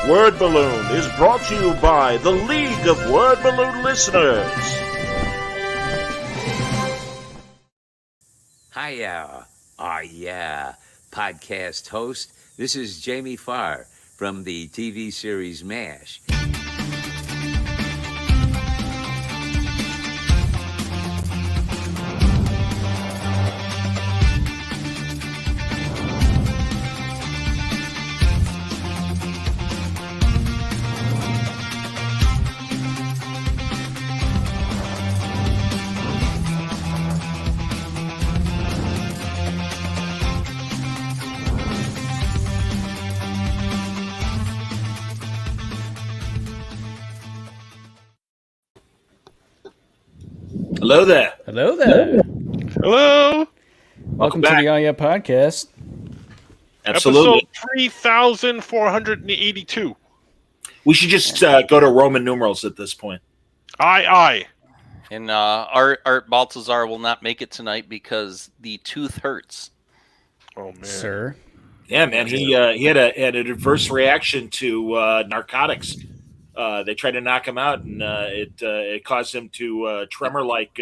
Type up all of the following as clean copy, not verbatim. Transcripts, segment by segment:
Word Balloon is brought to you by the League of Word Balloon Listeners. Hiya. Yeah. Podcast host. This is Jamie Farr from the TV series MASH. Hello there. Hello there. Hello. Welcome to the podcast. Absolutely. Episode 3482. We should just go to Roman numerals at this point. Aye. And Art Baltazar will not make it tonight because the tooth hurts. Oh man, Sir. Yeah, man. He had an adverse reaction to narcotics. They tried to knock him out, and it caused him to tremor like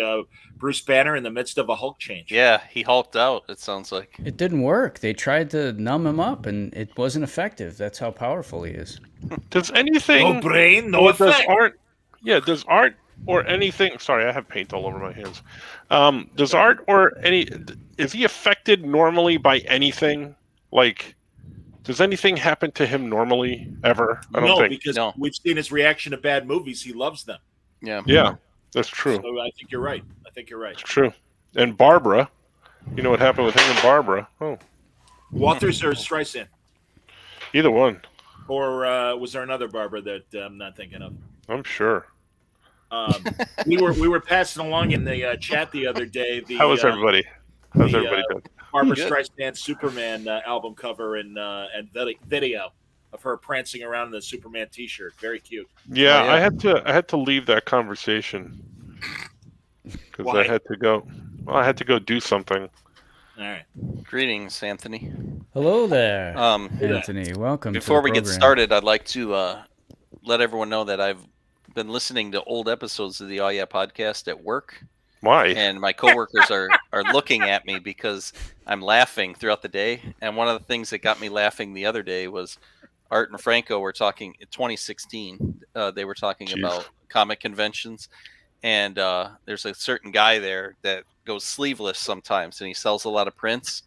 Bruce Banner in the midst of a Hulk change. Yeah, he hulked out, it sounds like. It didn't work. They tried to numb him up, and it wasn't effective. That's how powerful he is. does anything? No brain, no does effect. art? Yeah, does art or anything? Sorry, I have paint all over my hands. Does art or any? Is he affected normally by anything? Like, does anything happen to him normally ever? I don't think. Because we've seen his reaction to bad movies. He loves them. Yeah, that's true. So I think you're right. It's true. And Barbara, you know what happened with him and Barbara? Oh, Walters or Streisand? either one. Or was there another Barbara that I'm not thinking of? I'm sure. We were passing along in the chat the other day. How was everybody? How's everybody doing? Barbara Streisand Superman album cover and video of her prancing around in the Superman T-shirt. Very cute. Yeah, I had to leave that conversation because I had to go. Well, I had to go do something. All right. Greetings, Anthony. Hello there, Anthony. Welcome. Before we get program. started, I'd like to let everyone know that I've been listening to old episodes of the Oh Yeah podcast at work. Why? And my coworkers are looking at me because I'm laughing throughout the day. And one of the things that got me laughing the other day was Art and Franco were talking in 2016. They were talking about comic conventions. And there's a certain guy there that goes sleeveless sometimes, and he sells a lot of prints.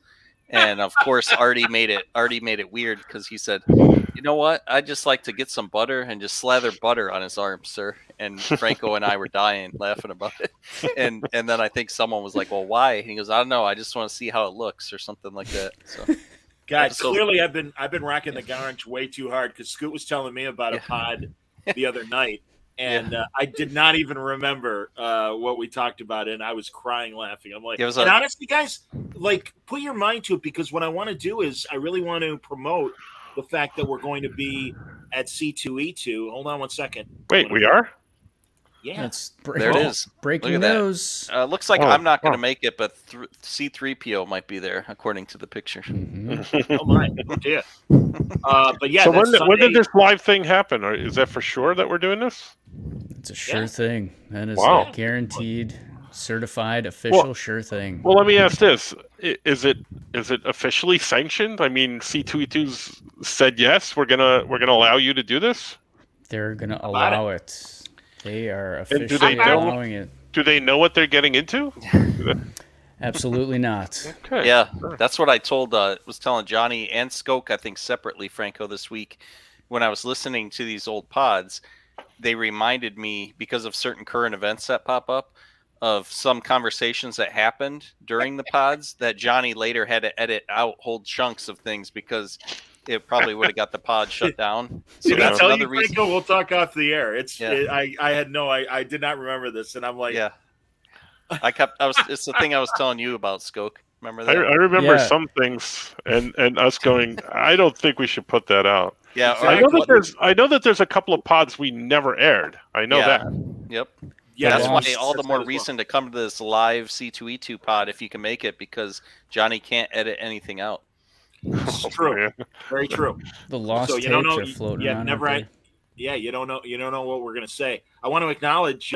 And of course, Artie made it weird because he said, "You know what? I just like to get some butter and just slather butter on his arm, sir." And Franco and I were dying laughing about it. And then I think someone was like, "Well, why?" And he goes, "I don't know. I just want to see how it looks," or something like that. So, guys, clearly I've been rocking the garage way too hard because Scoot was telling me about a pod the other night. And I did not even remember what we talked about, and I was crying laughing. I'm like, and honestly, guys, like, put your mind to it, because what I want to do is I really want to promote the fact that we're going to be at C2E2. Hold on one second. Wait, we are? Yeah. There it is. Breaking news. Looks like I'm not going to make it, but C3PO might be there, according to the picture. Mm-hmm. Oh, my. Oh, dear. But yeah. So when did this live thing happen? Or is that for sure that we're doing this? It's a sure thing. That is a guaranteed, certified, official sure thing. Well, let me ask this: Is it officially sanctioned? I mean, C2E2's said yes. We're gonna allow you to do this. They're gonna allow it. They are officially allowing it. Do they know what they're getting into? Absolutely not. Okay. Yeah, that's what I was telling Johnny and Skoke, I think separately, Franco, this week. When I was listening to these old pods, they reminded me, because of certain current events that pop up, of some conversations that happened during the pods that Johnny later had to edit out whole chunks of things because it probably would have got the pod shut down. So Did I that's tell another you, reason. Franco, we'll talk off the air. I did not remember this, and I'm like, It's the thing I was telling you about, Skoke. Remember that? I remember some things, and us going, I don't think we should put that out. Yeah, I know that there's a couple of pods we never aired. I know that. Yep. Yeah, that's why all the more reason to come to this live C2E2 pod if you can make it, because Johnny can't edit anything out. It's true. Man. Very true. The lost So tapes you don't know. are floating Yeah, around. never. out there. Yeah, you don't know. You don't know what we're gonna say. I want to acknowledge.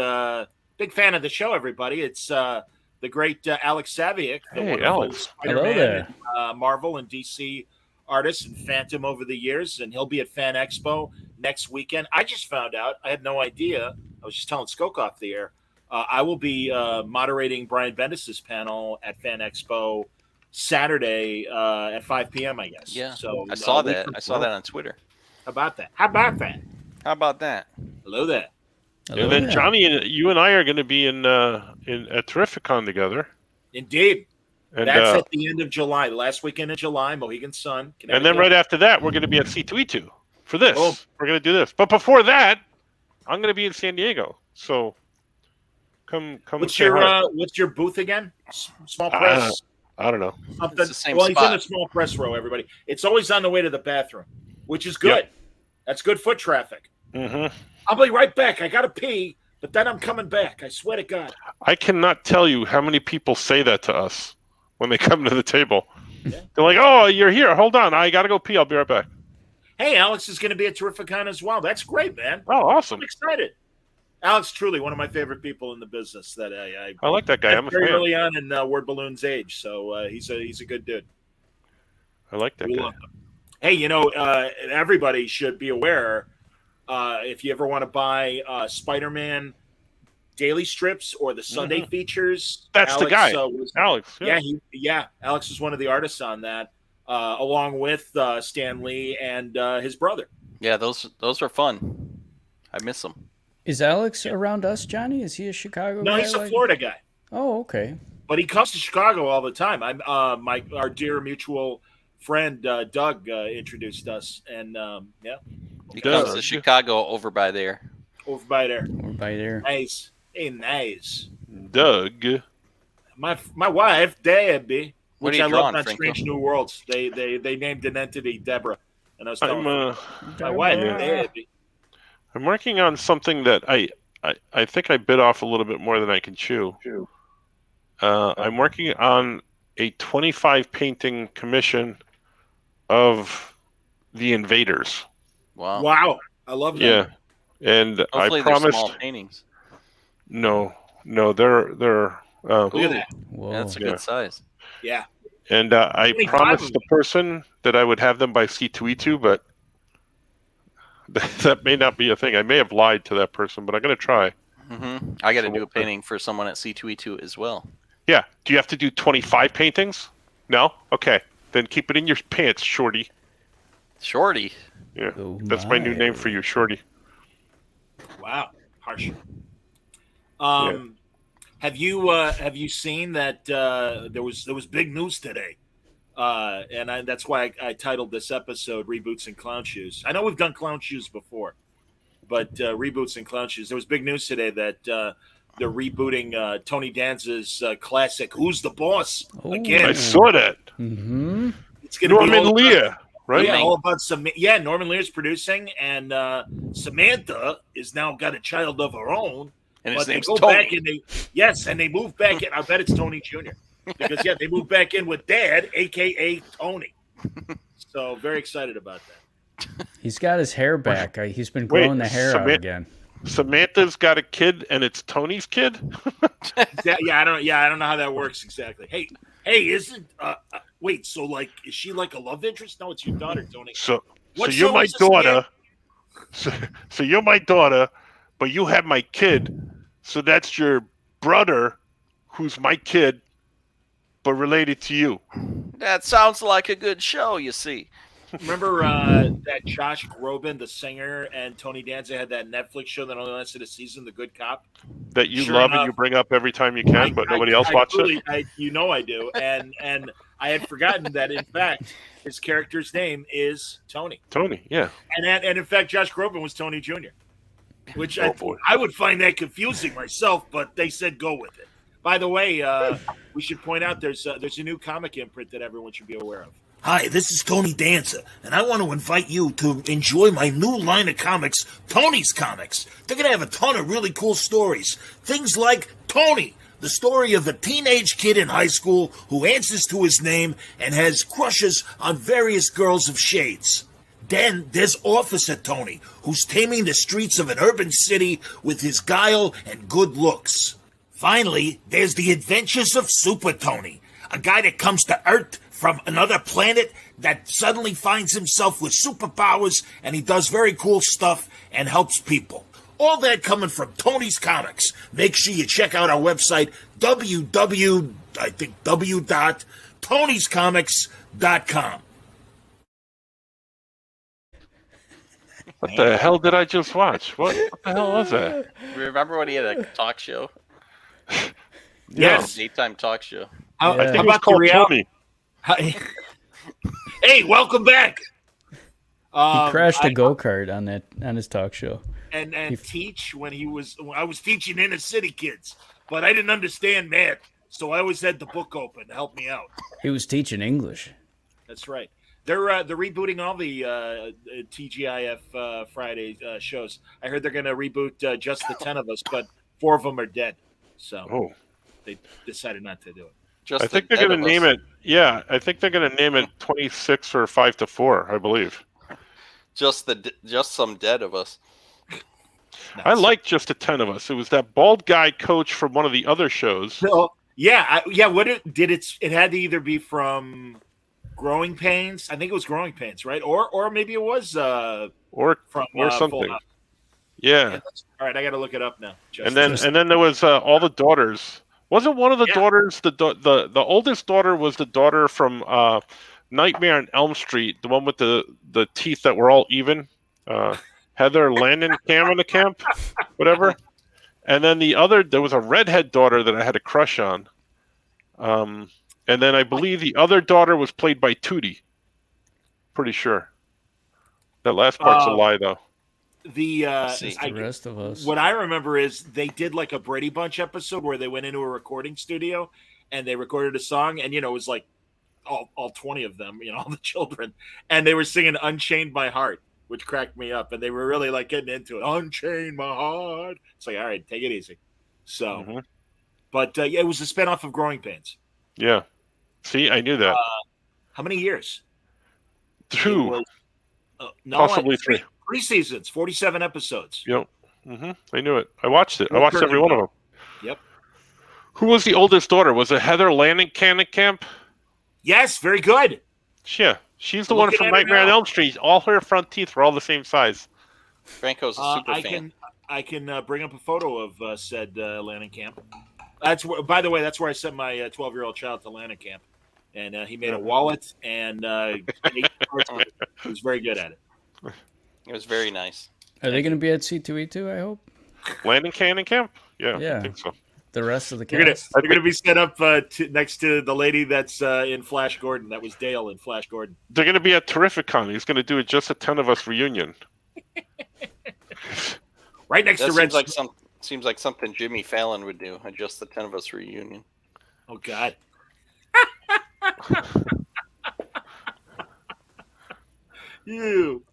Big fan of the show, everybody. It's the great Alex Saviuk, the Hey, wonderful Alex. Hello Spider-Man there. and Marvel and DC artist and Phantom over the years, and he'll be at Fan Expo next weekend. I just found out. I had no idea. I was just telling Skoke off the air. I will be moderating Brian Bendis's panel at Fan Expo Saturday at 5 p.m. I guess. Yeah. So I saw that. I saw that on Twitter. How about that? How about that? How about that? Hello there. Hello And then there. Johnny, you and I are going to be in at Terrificon together. Indeed. And, That's at the end of July, the last weekend of July, Mohegan Sun. and then right after that, we're going to be at C2E2 for this. Oh. We're going to do this. But before that, I'm going to be in San Diego. So come. What's say hi. your booth again? Small press. I don't know. Something. It's the same Well, he's in spot. the small press row. Everybody, it's always on the way to the bathroom, which is good. Yep. That's good foot traffic. Mm-hmm. I'll be right back. I gotta pee, but then I'm coming back. I swear to God. I cannot tell you how many people say that to us when they come to the table. Yeah. They're like, "Oh, you're here. Hold on. I got to go pee. I'll be right back." Hey, Alex is going to be at Terrificon as well. That's great, man. Oh, awesome. I'm excited. Alex, truly one of my favorite people in the business. That I I like that guy. I'm a very fan. early on in Word Balloon's age, so he's a good dude. I like that We guy. love him. Hey, everybody should be aware if you ever want to buy Spider-Man daily strips or the Sunday features. That's the guy. Alex. Alex is one of the artists on that, along with Stan Lee and his brother. Yeah, those are fun. I miss them. Is Alex around us, Johnny? Is he a Chicago No, guy? he's a Florida guy, Oh, okay. but he comes to Chicago all the time. Our dear mutual friend Doug introduced us, and He Doug. comes to Chicago over by there. over by there. We're by there. Nice, hey, nice. Doug. My wife, Debbie, What which are I you love drawing, on Franco? Strange New Worlds. They named an entity Deborah, and I was telling my wife, Debbie. I'm working on something that I think I bit off a little bit more than I can chew. I'm working on a 25 painting commission of the Invaders. Wow. Wow, I love that. Yeah, and Hopefully I they're promised. small paintings. No, they're. Look at that. Whoa. That's a Yeah. good size. Yeah, And I 25 promised of the person that I would have them by C2E2, but that may not be a thing. I may have lied to that person, but I'm going to try. I got to So do a we'll- painting for someone at C2E2 as well. Yeah. Do you have to do 25 paintings? No? Okay. Then keep it in your pants, Shorty. Shorty. Yeah. Oh That's my new name for you, Shorty. wow, harsh. Have you seen that there was big news today, and that's why I titled this episode "Reboots and Clown Shoes." I know we've done clown shoes before, but reboots and clown shoes. There was big news today that they're rebooting Tony Danza's classic "Who's the Boss" Oh. again. I saw that. Mm-hmm. It's going to be Norman all about- Lear, right? Yeah, all about some. Yeah, Norman Lear's producing, and Samantha is now got a child of her own. And his But they name's go Tony. back and they move back in. I bet it's Tony Jr. Because they moved back in with Dad, aka Tony. So very excited about that. He's got his hair back. He's been growing the hair out again. Samantha's got a kid, and it's Tony's kid? I don't know how that works exactly. Hey, isn't wait? So like, is she like a love interest? No, it's your daughter, Tony. So What you're show my is this again? daughter. So you're my daughter, but you have my kid. So that's your brother, who's my kid, but related to you. That sounds like a good show, you see. Remember that Josh Groban, the singer, and Tony Danza had that Netflix show that only lasted a season, The Good Cop? That you Sure love enough. and you bring up every time you can, but nobody else watches it. I do. And I had forgotten that, in fact, his character's name is Tony. Tony, yeah. And in fact, Josh Groban was Tony Jr., which Oh, boy. I would find that confusing myself, but they said go with it. By the way, we should point out there's a new comic imprint that everyone should be aware of. Hi, this is Tony Danza, and I want to invite you to enjoy my new line of comics, Tony's Comics. They're going to have a ton of really cool stories. Things like Tony, the story of a teenage kid in high school who answers to his name and has crushes on various girls of shades. Then there's Officer Tony, who's taming the streets of an urban city with his guile and good looks. Finally, there's the adventures of Super Tony, a guy that comes to Earth from another planet that suddenly finds himself with superpowers, and he does very cool stuff and helps people. All that coming from Tony's Comics. Make sure you check out our website, www.tonyscomics.com. What the hell did I just watch? What the hell was that? Remember when he had a talk show? Yes. Daytime talk show. I I think how it was about the called reality? Tony. Hey, welcome back. He crashed I- a go-kart on his talk show. and teach when I was teaching inner city kids, but I didn't understand math, so I always had the book open to help me out. He was teaching English. That's right. They're rebooting all the TGIF Friday shows. I heard they're going to reboot just the 10 of us, but 4 of them are dead, so they decided not to do it. Just I think they're going to name it. Yeah, I think they're going to name it 26 or 5 to 4. I believe. Just some dead of us. Nice. I like just the 10 of us. It was that bald guy coach from one of the other shows. So, yeah. What it had to either be from Growing Pains. I think it was Growing Pains, right? Or maybe it was or from or Full something. House. Yeah. All right, I got to look it up now. And then there was all the daughters. Wasn't one of the daughters the oldest daughter was the daughter from Nightmare on Elm Street, the one with the teeth that were all even? Heather Landon Camp, whatever. And then there was a redhead daughter that I had a crush on. And then I believe the other daughter was played by Tootie. Pretty sure. That last part's a lie, though. The rest of us. What I remember is they did like a Brady Bunch episode where they went into a recording studio and they recorded a song, and it was like all 20 of them, all the children, and they were singing "Unchained My Heart," which cracked me up, and they were really like getting into it. Unchain my heart. It's like, all right, take it easy. So, but it was a spinoff of Growing Pains. Yeah. See, I knew that. How many years? 2. Possibly 3. 3 seasons, 47 episodes. Yep. I knew it. I watched it. I watched every one of them. Yep. Who was the oldest daughter? Was it Heather Landon Camp? Yes, very good. Yeah. She's the one from Nightmare on Elm Street. All her front teeth were all the same size. Franco's a super fan. I can bring up a photo of said Landon Camp. By the way, that's where I sent my 12-year-old child to Landon Camp, and he made a wallet and he was very good at it. It was very nice. Are they going to be at C2E2, I hope? Landon Camp? Yeah, I think so. The rest of the You're cast. going to be set up next to the lady that's in Flash Gordon. That was Dale in Flash Gordon. They're going to be at Terrificon. He's going to do it just a 10 of us reunion. Right next to Red. Seems like something Jimmy Fallon would do. Just the 10 of us reunion. Oh God. You.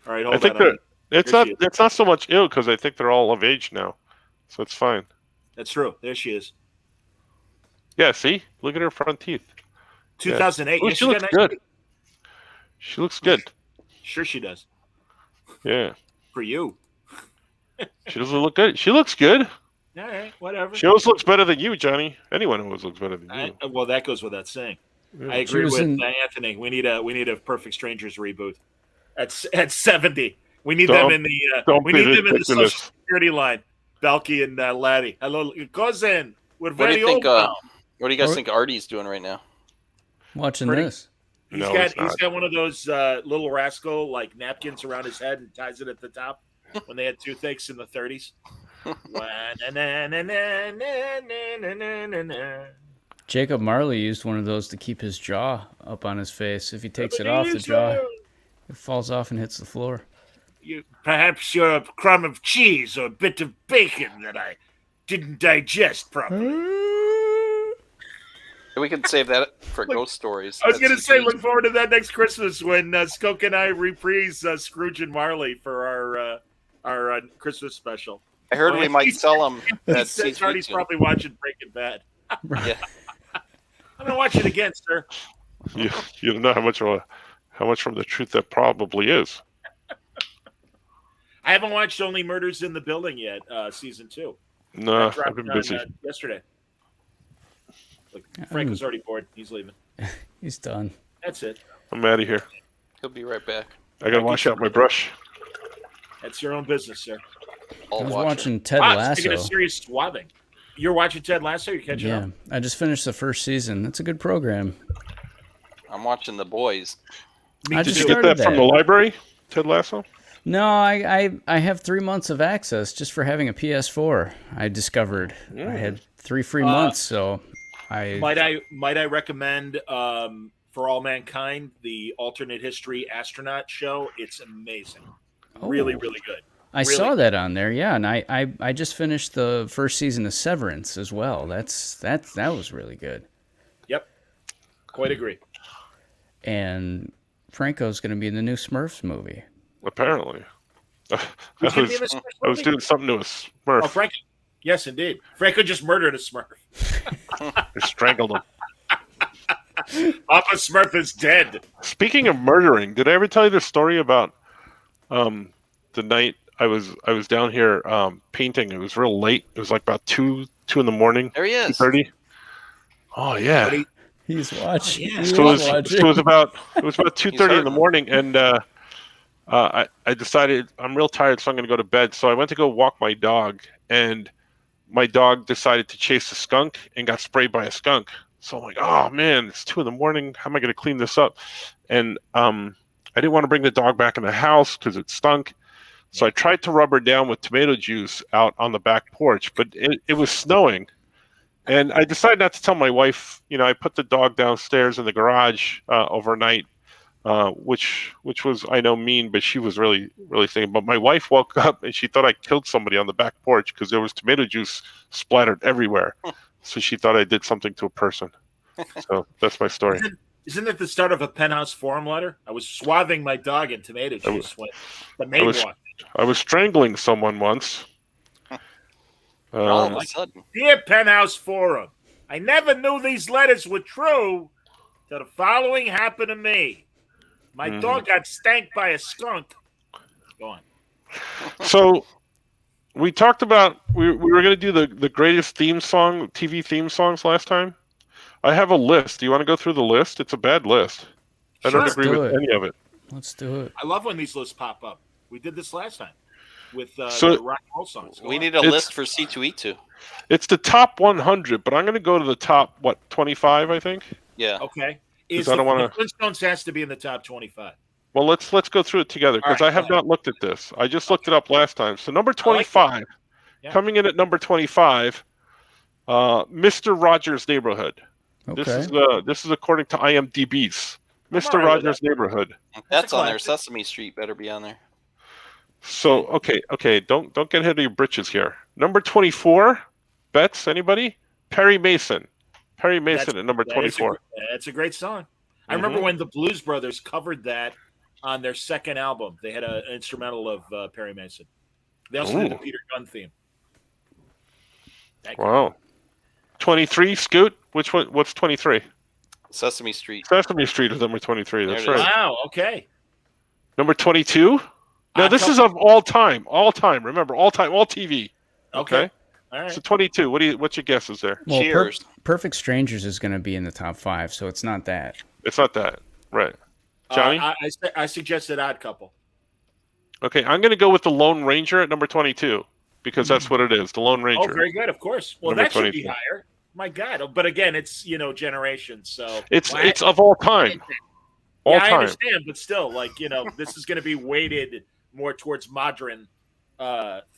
All right, hold I think on. it's not so much ill because I think they're all of age now, so it's fine. That's true. There she is. Yeah, see, look at her front teeth. 2008. Yeah. Yeah, she looks good. She looks good. Sure, she does. Yeah. For you. She doesn't look good. She looks good. All right, whatever. She always looks better than you, Johnny. Anyone always looks better than you. Well, that goes without saying. Yeah. I agree with Anthony. We need a Perfect Strangers reboot. At 70, we need them in the Social Security line. Balky and Laddie. Hello, cousin. We're very old now. What do you guys think Artie's doing right now? Watching this. He's got one of those little rascal like napkins around his head and ties it at the top when they had toothaches in the 30s. Jacob Marley used one of those to keep his jaw up on his face. If he takes it off, the jaw it falls off and hits the floor. Perhaps you're a crumb of cheese or a bit of bacon that I didn't digest properly. We can save that for ghost stories. I was going to say, look forward to that next Christmas when Skoke and I reprise Scrooge and Marley for our Christmas special. I heard we might sell them at Says Hardy's C3 probably watching Breaking Bad. Yeah. I'm gonna watch it again, sir. You don't know how much from the truth that probably is. I haven't watched Only Murders in the Building yet, season 2. No, That dropped I've been on, busy. yesterday. Look, Frank was already bored. He's leaving. He's done. That's it. I'm out of here. He'll be right back. I gotta wash out my brush. That's your own business, sir. I was watching Ted Speaking of Lasso. serious swabbing, you're watching Ted Lasso. You're catching Yeah, up. I just finished the first season. It's a good program. I'm watching The Boys. Me I Did just you get started that from the library, Ted Lasso? No, I have 3 months of access just for having a PS4. I discovered I had 3 free months, so Might I recommend For All Mankind, the alternate history astronaut show? It's amazing. Really, really good. I saw that on there, yeah, and I just finished the first season of Severance as well. That was really good. Yep, quite agree. And Franco's going to be in the new Smurfs movie. Apparently. I Who's gonna be in this Smurfs was movie? doing something to a Smurf. Oh, Frank. Yes, indeed. Franco just murdered a Smurf. I strangled him. Papa Smurf is dead. Speaking of murdering, did I ever tell you the story about the night I was down here painting? It was real late. It was like about 2 in the morning. There he is. 2:30. Oh yeah. He's watching. yeah. He So was it watching. was about 2:30 in the morning, and I decided I'm real tired, so I'm going to go to bed. So I went to go walk my dog, and my dog decided to chase a skunk and got sprayed by a skunk. So I'm like, oh man, it's 2 in the morning. How am I going to clean this up? And I didn't want to bring the dog back in the house because it stunk. So I tried to rub her down with tomato juice out on the back porch, but it was snowing. And I decided not to tell my wife. I put the dog downstairs in the garage overnight, which was, I know, mean, but she was really, really thinking. But my wife woke up and she thought I killed somebody on the back porch because there was tomato juice splattered everywhere. So she thought I did something to a person. So that's my story. Isn't it the start of a Penthouse Forum letter? I was swathing my dog in tomato juice when the maid walked. I was strangling someone once. All of a sudden. Dear Penthouse Forum, I never knew these letters were true till the following happened to me. My dog got spanked by a skunk. Go on. So we talked about we were going to do the greatest TV theme songs last time. I have a list. Do you want to go through the list? It's a bad list. I don't agree with any of it. Let's do it. I love when these lists pop up. We did this last time with the rock and roll songs. We need a list for C2E2. It's the top 100, but I'm going to go to the top 25, I think. Yeah. Okay. I don't wanna- The Flintstones has to be in the top 25. Well, let's go through it together because All I right, have go not looked at this. I just looked it up last time. So number 25, Yeah. coming in at number 25, Mr. Rogers' Neighborhood. Okay. This is according to IMDb's. Mr. all right with Rogers' Neighborhood. That's a on there. classic. Sesame Street better be on there. So okay, don't get ahead of your britches here. Number 24, bets anybody? Perry Mason. Perry Mason at number 24. That's a great song. I remember when the Blues Brothers covered that on their second album. They had an instrumental of Perry Mason. They also did the Peter Gunn theme. Wow. 23, Scoot. Which one? What's 23? Sesame Street. Sesame Street is number 23. That's There it is. right. Wow. Okay. Number 22. Now this is of all time. All time. Remember, all time, all TV. Okay. All right. So 22. What's your guesses there? Well, Cheers. Perfect Strangers is going to be in the top 5, so it's not that. It's not that. Right. Johnny? I suggested Odd Couple. Okay, I'm going to go with the Lone Ranger at number 22 because that's what it is. The Lone Ranger. Oh, very good. Of course. Well, Number that should be 22. higher. My God. But again, it's generations. So It's of all time. All I time. understand, but still, this is going to be weighted more towards modern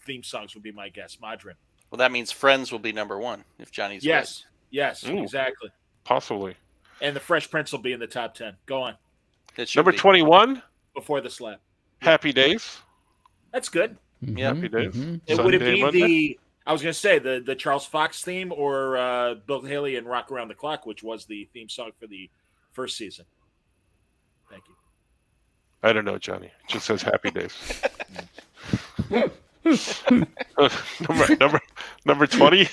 theme songs. Would be my guess. Modern. Well, that means Friends will be number 1 if Johnny's right. Yes, Ooh. exactly. Possibly. And the Fresh Prince will be in the top 10. Go on. It should Number be. 21, Before the slap. Happy Days. That's good. Yeah. Happy Days. Would it Sunday, be Monday. I was going to say the Charles Fox theme or Bill Haley and Rock Around the Clock, which was the theme song for the first season. Thank you. I don't know, Johnny. It just says Happy Days. Number 20.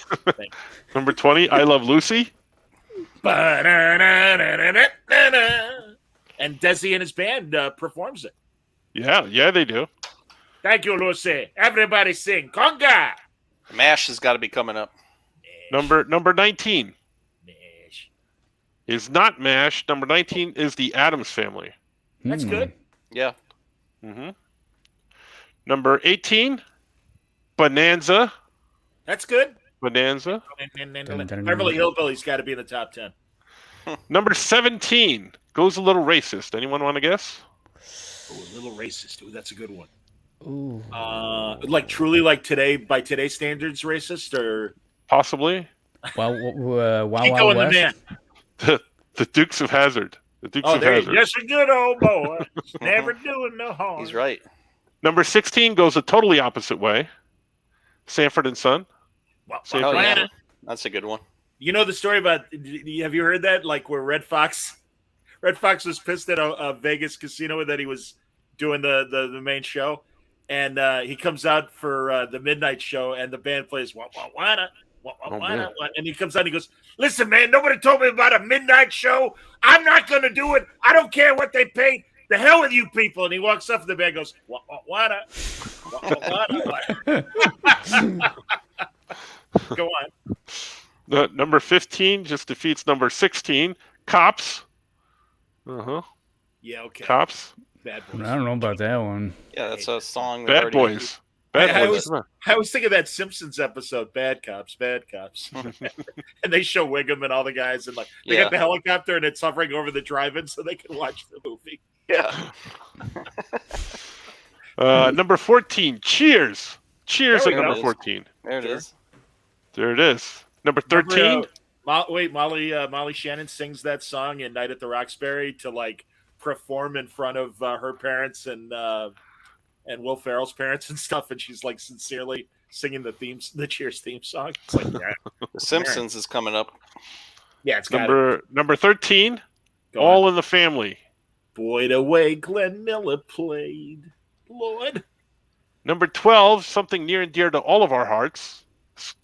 Number 20. I Love Lucy. And Desi and his band performs it. Yeah, they do. Thank you, Lucy. Everybody sing conga. MASH has got to be coming up. Number 19 Mash. is not MASH. Number 19 is the Addams Family. That's good. Yeah. Mm-hmm. Number 18, Bonanza. That's good. Bonanza. Beverly Hillbillies got to be in the top 10. Number 17 goes a little racist. Anyone want to guess? Oh, a little racist. Ooh, that's a good one. Ooh. Like truly, like today, by today's standards, racist or Possibly. Wow, Chico and the West. Man. The Dukes of Hazzard. The Dukes Oh, of there you Hazzard. go. Yes, a good old boy. Never doing no harm. He's right. Number 16 goes a totally opposite way. Sanford and Son. Well, Sanford Oh, and yeah. Son. That's a good one. You know the story about? Have you heard that? Like where Red Fox was pissed at a Vegas casino that he was doing the main show, and he comes out for the midnight show, and the band plays what, man. and he comes out and he goes, "Listen, man, nobody told me about a midnight show. I'm not going to do it. I don't care what they pay. The hell with you people." And he walks up to the band, and goes, Go on. Number 15 just defeats number 16. Cops. Yeah, okay. Cops. Bad Boys. I don't know about that one. Yeah, that's a song. Bad Boys. Bad Boys. I always think of that Simpsons episode, Bad Cops. And they show Wiggum and all the guys, and like they got the helicopter and it's hovering over the drive-in so they can watch the movie. Yeah. Number 14, Cheers. Cheers There at we number go. 14. There it is. There it is. Number 13. Molly Shannon sings that song in Night at the Roxbury to like perform in front of her parents and Will Ferrell's parents and stuff, and she's like sincerely singing the Cheers theme song. It's like The Simpsons is coming up. yeah, it's got Number 13, Go All on. in the Family. Boy, the way Glenn Miller played, Lord. Number 12, something near and dear to all of our hearts.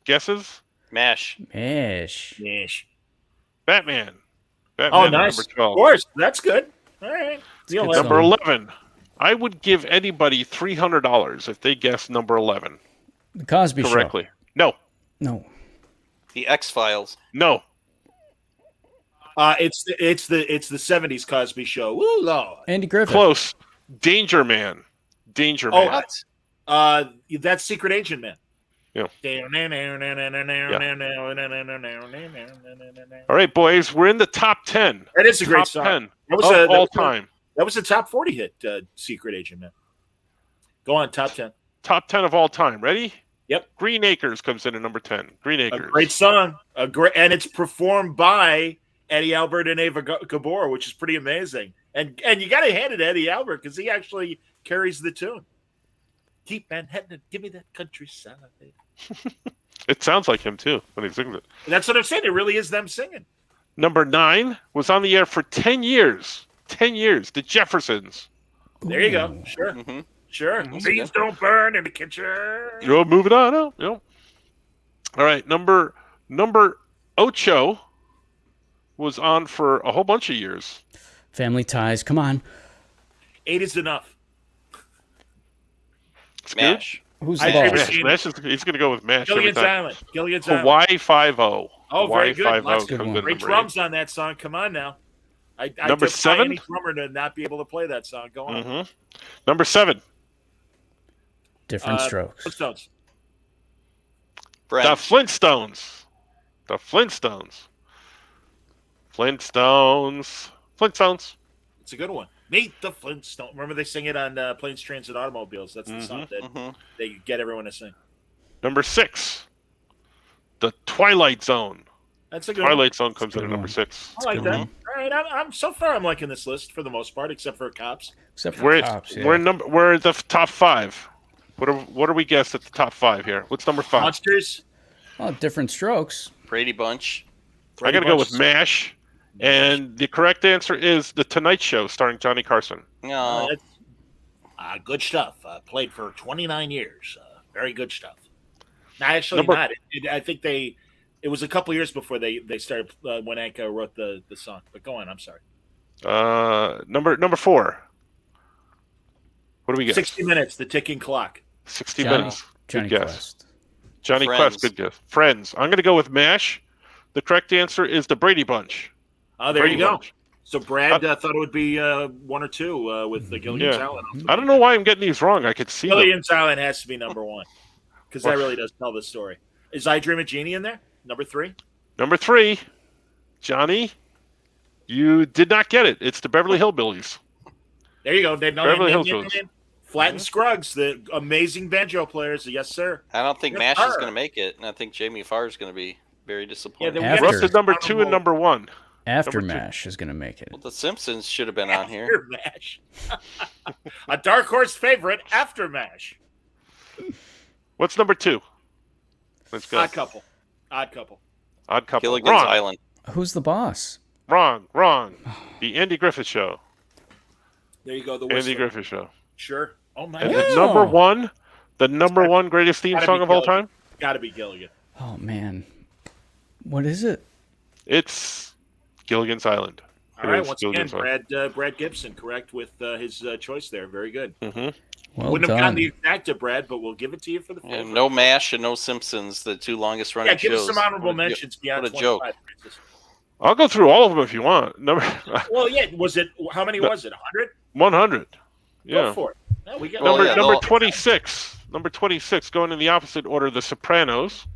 Guesses? MASH. Mash. Yeesh. Batman. Oh, nice. Number 12. Of course, that's good. All right. You'll good have- Number 11. I would give anybody $300 if they guess number 11 The Cosby correctly. No. Show. No. The X-Files. No. It's the 70s Cosby Show. Woo, Lord. Andy Griffith. Close. Danger Man. Danger Oh, Man. That's Secret Agent Man. Yeah. Yeah. All right, boys. We're in the top 10. That is a great Top song. 10 That was of all time. That was a top 40 hit, Secret Agent Man. Go on, top 10. Top 10 of all time. Ready? Yep. Green Acres comes in at number 10. Green A Acres. great song. And it's performed by Eddie Albert and Ava Gabor, which is pretty amazing. And you got to hand it to Eddie Albert because he actually carries the tune. Keep Manhattan and give me that countryside. It sounds like him, too, when he sings it. That's what I'm saying. It really is them singing. Number 9 was on the air for 10 years. 10 years. The Jeffersons. There you go. Sure. Mm-hmm. Sure. Mhm. Seeds don't burn in the kitchen. You're moving on out. Yep. All right. Number Ocho was on for a whole bunch of years. Family Ties. Come on. 8 is enough. MASH. Who's I the agree boss? with you. He's going to go with MASH every Gilligan's time. Island. Gilligan's Island. Hawaii 5-0. Oh, very Hawaii good. 5-0 Lots of good comes one. in Great number drums on that song. Come on now. I Number defy 7? any drummer to not be able to play that song. Go on. Mm-hmm. Number 7. Different strokes. Flintstones. Brent. The Flintstones. The Flintstones. Flintstones. It's a good one. Meet the Flintstones. Remember they sing it on Planes, Trains, and Automobiles. That's the song that Mhm. they get everyone to sing. Number 6. The Twilight Zone. That's a good one. Twilight Zone comes in good at number one. 6. I like good that. one. All right, I'm so far I'm liking this list for the most part, except for Cops. Except for We're Cops. Yeah. we're the top 5. What are we guessed at the top 5 here? What's number 5? Monsters. Oh, different strokes. Brady Bunch. I got to go with MASH, and the correct answer is The Tonight Show, starring Johnny Carson. No. That's good stuff. Played for 29 years. Very good stuff. No, actually not. I think it was a couple years before they started when Anka wrote the song. But go on, I'm sorry. Number 4. What do we get? 60 Minutes, The Ticking Clock. 60 Minutes. Johnny Good Quest. guess. Johnny Friends. Quest, good guess. Friends. I'm going to go with MASH. The correct answer is the Brady Bunch. Oh, there Brady you go. Bunch. So Brad thought it would be 1 or 2 with the Gilligan's Island. I don't know why I'm getting these wrong. I could see them. Gilligan's Island has to be number 1 because that really does tell the story. Is I Dream of Jeannie in there? Number 3? Number 3, Johnny, you did not get it. It's the Beverly Hillbillies. There you go. Beverly Hills. Flat and Scruggs, the amazing banjo players. Yes, sir. I don't think MASH is going to make it, and I think Jamie Farr is going to be very disappointed. Yeah, After- We're up to number 2 and number 1. After Number 2. MASH is going to make it. Well, The Simpsons should have been on here. After MASH. A dark horse favorite after MASH. What's number 2? Let's go. Odd Couple. Odd Couple. Gilligan's Wrong. Island. Who's the boss? Wrong. The Andy Griffith Show. There you go. The Andy Whistler. Griffith Show. Sure. Oh my And God. the number one greatest theme gotta song be of all Gilligan. time? Got to be Gilligan. Oh man, what is it? It's Gilligan's Island. All right. It is Once again, Gilligan's Brad Gibson, correct with his choice there. Very good. Island. Well Wouldn't have gotten done. the exact to Brad, but we'll give it to you for the Yeah, favorite. no MASH and no Simpsons, the 2 longest running Yeah, give shows. us some honorable What a jo- mentions beyond what a joke. 25. Francis. I'll go through all of them if you want. Number Well, yeah. Was it? How many was it? 100? 100. Go Yeah. for it. No, we got Well, Number yeah, number they'll- 26. Number 26, going in the opposite order, The Sopranos.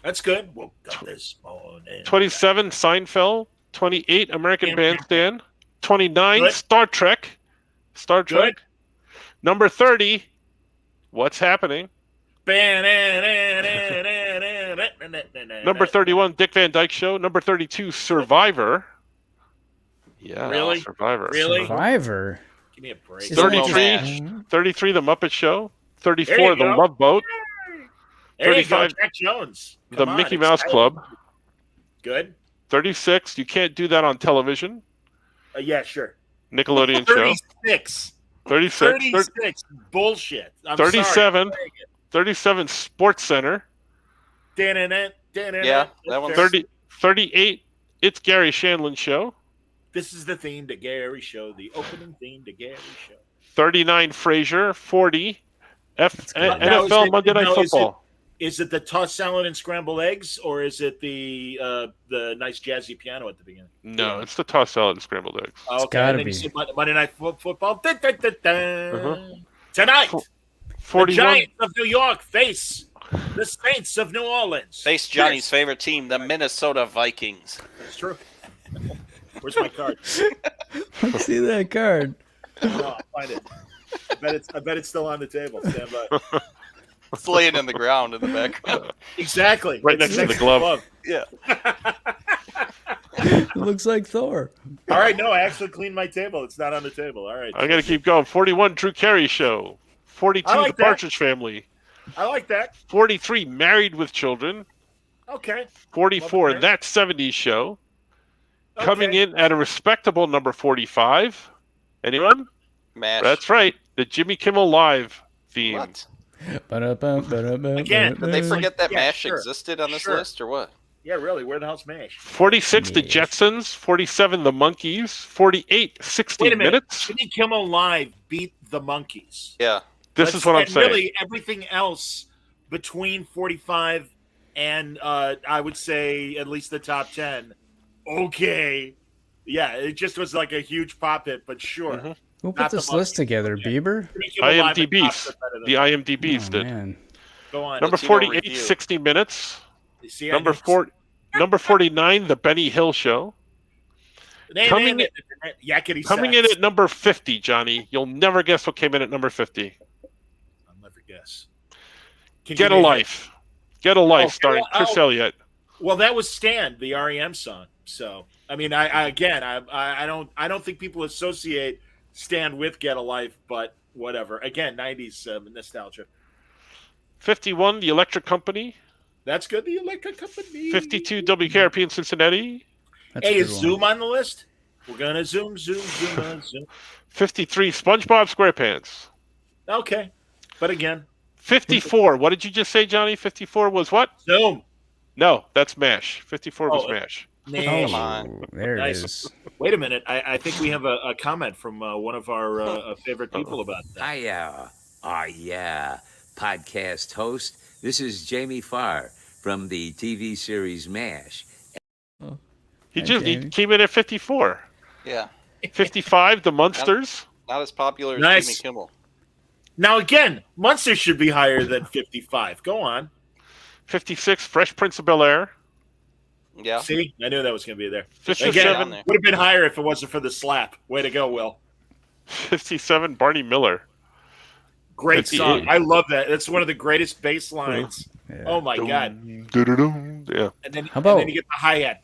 That's good. Woke up this morning. 27, Seinfeld. 28, American Bandstand. 29, Good. Star Trek. Good. Number 30, What's Happening. Number 31, Dick Van Dyke Show. Number 32, Survivor. Yeah, Really? Survivor. Really? Survivor. Give me a break. Isn't that 33, just- 33, The Muppet Show. There 34, you The go. Love Boat. There you go, 35, Jack Jones. The Come on, Mickey it's Mouse time. Club. Good. 36, You Can't Do That on Television. Yeah, sure. Nickelodeon Show. 36. 36. 36. Bullshit. I'm 37. Sorry. 37, Sports Center. Yeah, that one's- 38, It's Gary Shandling Show. This is the theme to Gary Show, the opening theme to Gary Show. 39, Frasier. 40, Now, is NFL it- Monday Night now, Football. Is it the tossed salad and scrambled eggs, or is it the nice jazzy piano at the beginning? No, it's the tossed salad and scrambled eggs. Okay, gotta and then be. you said Monday Night Football. Dun, dun, dun, dun. Uh-huh. Tonight, the 41, Giants of New York face the Saints of New Orleans. Face Johnny's favorite team, the Minnesota Vikings. That's true. Where's my card? Let's see that card. No, I'll find it. I bet it's still on the table. Stand by. It's laying in the ground in the background. Exactly. Right It's next to the glove. Yeah. It looks like Thor. All right, no, I actually cleaned my table. It's not on the table. All right. I'm going to keep going. 41, Drew Carey Show. 42, I like The that. Partridge Family. I like that. 43, Married with Children. Okay. 44, Love it. That 70s Show. Okay. Coming in at a respectable number 45. Anyone? MASH. That's right. The Jimmy Kimmel Live theme. What? Again, Did they forget that Yeah, MASH sure. existed on this Sure. list, or what? Yeah, really. Where the hell's Mash? 46, The Yes. Jetsons. 47, The Monkees. 48, 60 Wait a minute. Minutes. Jimmy Kimmel Live beat the Monkees. Yeah. This is what I'm and saying. Really, everything else between 45 and I would say at least the top 10. Okay. Yeah, it just was like a huge pop hit, but sure. Mhm. Who Not put the this monkey. list together? Bieber? Jimmy Kimmel Live and IMDb's. Pops are better than The that. IMDb's Oh, did. man. Go on. Number Latino 48, Review. 60 Minutes. You see, I Number knew- 4, number 49, The Benny Hill Show. coming Yakety Coming in sax. at number 50, Johnny. You'll never guess what came in at number 50. I'll never guess. Can you Get a name it? Life. Get a Life, Oh, starring oh, Chris oh. Elliott. Well, that was Stand, the REM song. So, I mean, I don't think people associate Stand with Get a Life, but whatever. Again, 90s nostalgia. 51, The Electric Company. That's good. The Electric Company. 52, WKRP in Cincinnati. That's a Hey, good is one. Zoom on the list? We're gonna zoom. 53, SpongeBob SquarePants. Okay, but again, 54. What did you just say, Johnny? 54 was what? Zoom. No, that's MASH. 54 was Oh, MASH. Come on. There it Nice. is. Wait a minute. I think we have a comment from one of our favorite people about that. Hiya. Yeah. Podcast host. This is Jamie Farr from the TV series MASH. He Jamie. came in at 54. Yeah. 55, The Munsters. Not as popular as Nice. Jimmy Kimmel. Now again, Munster should be higher than 55. Go on. 56, Fresh Prince of Bel-Air. Yeah. See, I knew that was going to be there. 57, Again, would have been higher if it wasn't for the slap. Way to go, Will. 57, Barney Miller. Great 58. song. I love that. That's one of the greatest bass lines. Yeah. Oh my god! Dum-dum-dum. Yeah. And then, How about- and then you get the hi hat.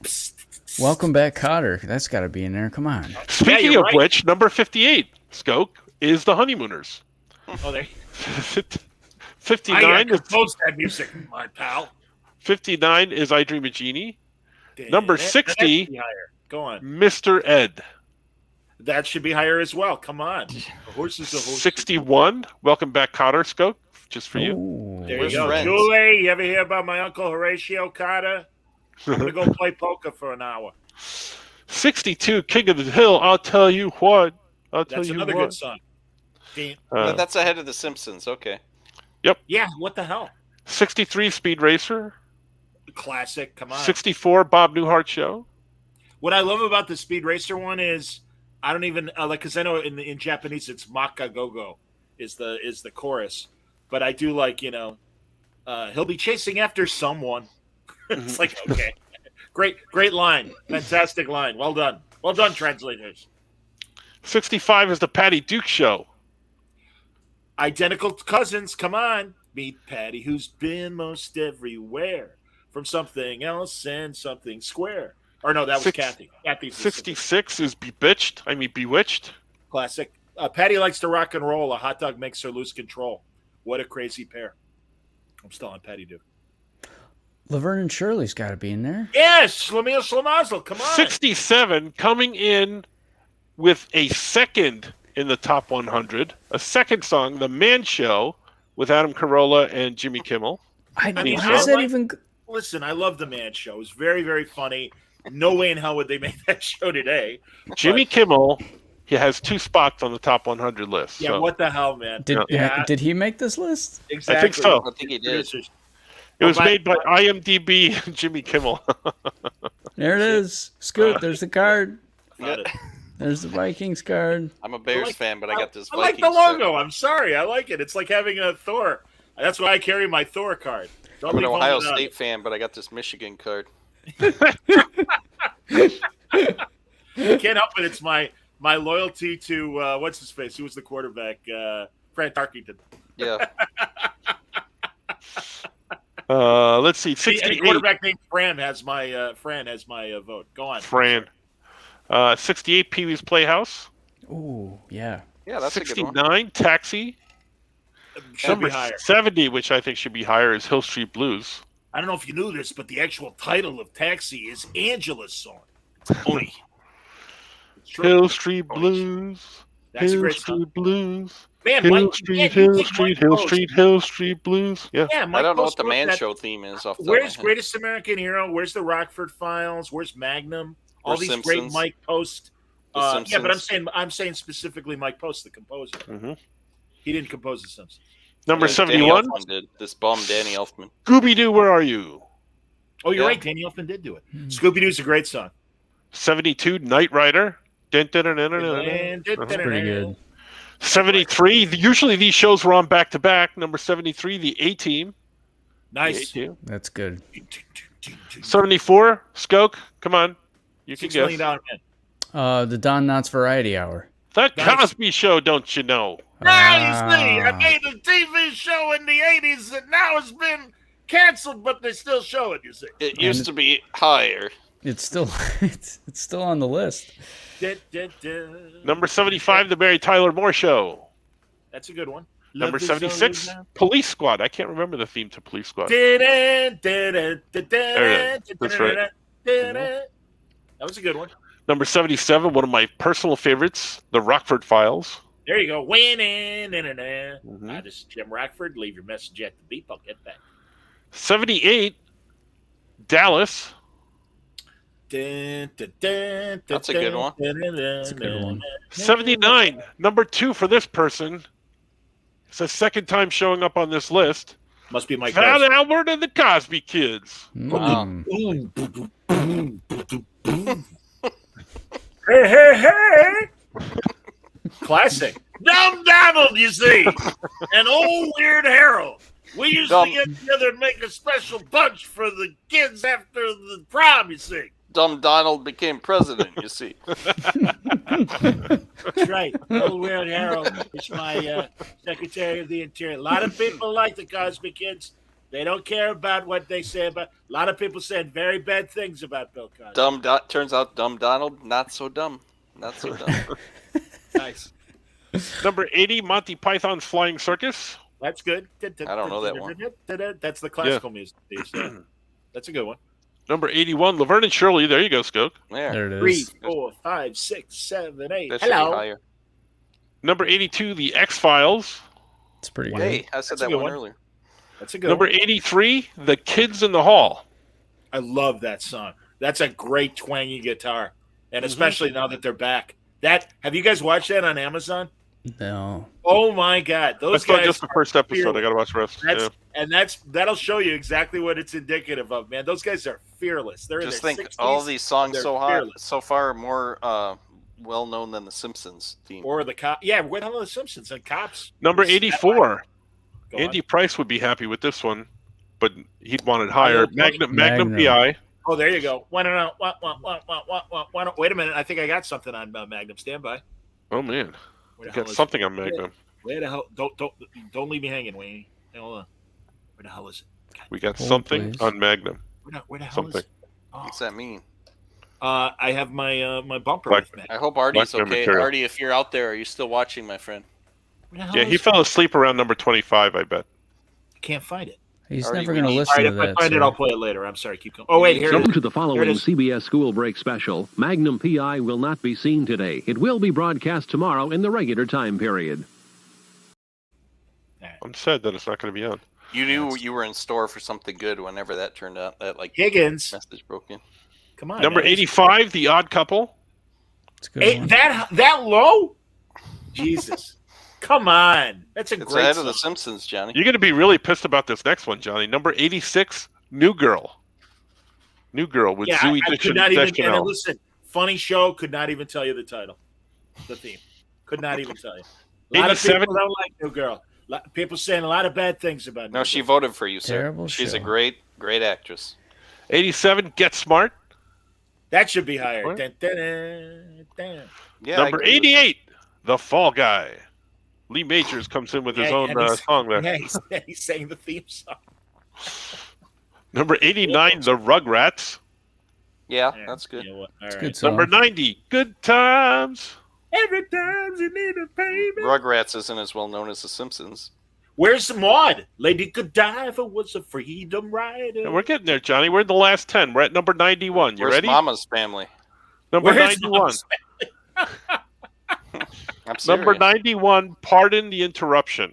Welcome back, Cotter. That's got to be in there. Come on. Speaking you're of right. which, number 58, Skoke, is The Honeymooners. Oh, there. 59 I is composed that music, my pal. 59 is I Dream of Jeannie. Damn, Number that should 60. be higher. Go on. Mr. Ed. That should be higher as well. Come on. A horse is a horse. 61, Welcome Back, Cotter, Skoke, just for you. Ooh. There you Where's go. Friends? Julie, you ever hear about my Uncle Horatio Carter? I'm going to go play poker for an hour. 62, King of the Hill, I'll tell you what. That's another good song. Damn. But that's ahead of The Simpsons. Okay. Yeah, what the hell? 63, Speed Racer. Classic. Come on. 64, Bob Newhart Show. What I love about the Speed Racer one is I don't even like because I know in Japanese it's Maka Gogo is the chorus, but I do like he'll be chasing after someone. It's like okay, great line, fantastic line, well done, translators. 65 is the Patty Duke Show. Identical cousins, come on, meet Patty, who's been most everywhere, from something else and something square. Or no, that was Kathy. Kathy's 66 is Bewitched. classic. Patty likes to rock and roll. A hot dog makes her lose control. What a crazy pair. I'm still on Patty Duke. Laverne and Shirley's got to be in there. Yes, Slamil Slamazel. Come on. 67 coming in with a second in the top 100. A second song, The Man Show, with Adam Carolla and Jimmy Kimmel. I mean, how's that even? Listen, I love the Man Show. It's very, very funny. No way in hell would they make that show today. Jimmy Kimmel, he has 2 spots on the top 100 list. Yeah, so. what the hell, man? Did he make this list? Exactly. I think so. I think he did. It was made by IMDb and Jimmy Kimmel. There it is. Scoot, there's the card. Got it. There's the Vikings card. I'm a Bears fan, but I got this. I like Vikings the logo. shirt. I'm sorry. I like it. It's like having a Thor. That's why I carry my Thor card. Don't I'm an leave home Ohio without State it. fan, but I got this Michigan card. Can't help it. It's my loyalty to what's his face? Who was the quarterback? Frank Tarkington. Yeah. Let's see. Any 68. quarterback named Fran has my vote. Go on, Fran. 68, Pee-wee's Playhouse. Ooh, yeah. Yeah, that's a good one. 69, Taxi. Should Number be higher. 70, which I think should be higher, is Hill Street Blues. I don't know if you knew this, but the actual title of Taxi is Angela's song. Tony. It's true. Hill Street Blues. That's a Hill great Street song. Blues. Man, Hill Mike, Street, man, Hill you Street, Mike Hill Post. Street, Hill Street Blues. Yeah. Yeah, Mike I don't know Post what the wrote Man that. Show theme is off the top Where's of my head. Greatest American Hero? Where's the Rockford Files? Where's Magnum? All Or these Simpsons. great Mike Post. The Yeah, but Simpsons. I'm saying specifically Mike Post, the composer. Mhm. He didn't compose the Simpsons. Number Danny 71, Elfman did. This bum, Danny Elfman. Scooby-Doo, Where Are You? Oh, you're Yeah. right. Danny Elfman did do it. Scooby Doo's a great song. 72, Knight Rider. Dun, dun, dun, dun, dun, dun. Pretty good. 73, usually these shows were on back-to-back. Number 73, The A-Team. Nice. The A-Team. That's good. 74, Skoke. Come on. You can $6 guess. million man. The Don Knotts Variety Hour. The Nice. Cosby Show, don't you know? Now you see, I Ah. made a TV show in the 80s that now has been canceled, but they still show it, you see. It used to be higher. It's still it's still on the list. Da, da, da. Number 75, The Mary Tyler Moore Show. That's a good one. Number Love is all 76, around. Police Squad. I can't remember the theme to Police Squad. Da, da, da, da, da, There it is. da, That's da, right. da, da, da. That was a good one. Number 77, one of my personal favorites, The Rockford Files. There you go. Winning. Mhm. This is Jim Rockford. Leave your message at the beep. I'll get back. 78, Dallas. That's a good one. That's a good one. 79, number 2 for this person. It's the second time showing up on this list. Must be Mike Fat Tyson. Albert and the Cosby Kids. Wow. Hey. Classic. Dumb Donald, you see. And old Weird Harold. We used to get together and make a special bunch for the kids after the prom, you see. Dumb Donald became president, you see. That's right. Old Weird Harold is my Secretary of the Interior. A lot of people like the Cosby Kids. They don't care about what they say about. A lot of people said very bad things about Bill Cosby. Turns out Dumb Donald, not so dumb. Not so dumb. Nice. Number 80, Monty Python's Flying Circus. That's good. I don't know that one. That's the classical music. That's a good one. Number 81, Laverne and Shirley. There you go, Skook. There it 3, is. 4, 5, 6, 7, 8. That should be Hello. higher. Number 82, The X-Files. It's pretty good. Hey, I said That's a that good one one. earlier. That's a good Number one. 83, The Kids in the Hall. I love that song. That's a great twangy guitar, and especially now that they're back. Have you guys watched that on Amazon? No. Oh my God, I those saw guys! just the first episode. fearless. I got to watch the rest. That'll show you exactly what it's indicative of, man. Those guys are fearless. They're Just in think, their 60s, all these songs they're so fearless. far are more well known than the Simpsons theme. Or the cop. Yeah, what the hell are the Simpsons and Cops? Number 84, Go Andy on. Price would be happy with this one, but he'd want it higher. Magnum Magnum. PI. Oh, there you go. Wait a minute. I think I got something on Magnum. Stand by. Oh man, Where you the hell got is something it? on Magnum. Where the hell? Don't leave me hanging, Wayne. Hold on. Where the hell is it? We got Hold, something please. on Magnum. Where the hell Something. is it? Oh, What's that mean? I have my my bumper Black- with me. I hope Artie's Black okay. material. Artie, if you're out there, are you still watching, my friend? Where the hell Yeah, is he it? fell asleep around number 25, I bet. I can't find it. He's Already never going to we- All listen right, to if I that. find it, so- I'll play it later. I'm sorry. Keep going. Oh wait, here it Welcome is. to the Here following it is. CBS School Break special. Magnum PI will not be seen today. It will be broadcast tomorrow in the regular time period. I'm sad that it's not going to be on. You knew you were in store for something good whenever that turned out. That Higgins. message broke in. Come on. Number man. 85, The Odd Couple. It's a good Hey, one. that low? Jesus. Come on. That's a It's great ahead song. of the Simpsons, Johnny. You're going to be really pissed about this next one, Johnny. Number 86, New Girl. New Girl with Yeah, Zooey I could not even. And Deschanel. listen, funny show. Could not even tell you the title, the theme. Could not even tell you. A lot of 87. people don't like New Girl. People saying a lot of bad things about. No, New she Girl. voted for you, sir. Terrible She's a show. great actress. 87, Get Smart. That should be higher. What? Dun, dun, dun, dun. Yeah. I Number agree with 88, The Fall Guy. Lee Majors comes in with his Yeah, own and he's- song there. Yeah, he's saying the theme song. Number 89, The Rugrats. Yeah, Yeah, that's good. you know what? All It's a right. good song. Number 90, Good Times. Every time you need a baby. Rugrats isn't as well known as The Simpsons. Where's the Maud? Lady Godiva was a freedom rider. Yeah, we're getting there, Johnny. We're in the last 10. We're at number 91. You Where's ready? Mama's Family? Number Where's 91. Mama's- I'm serious. Number 91, Pardon the Interruption.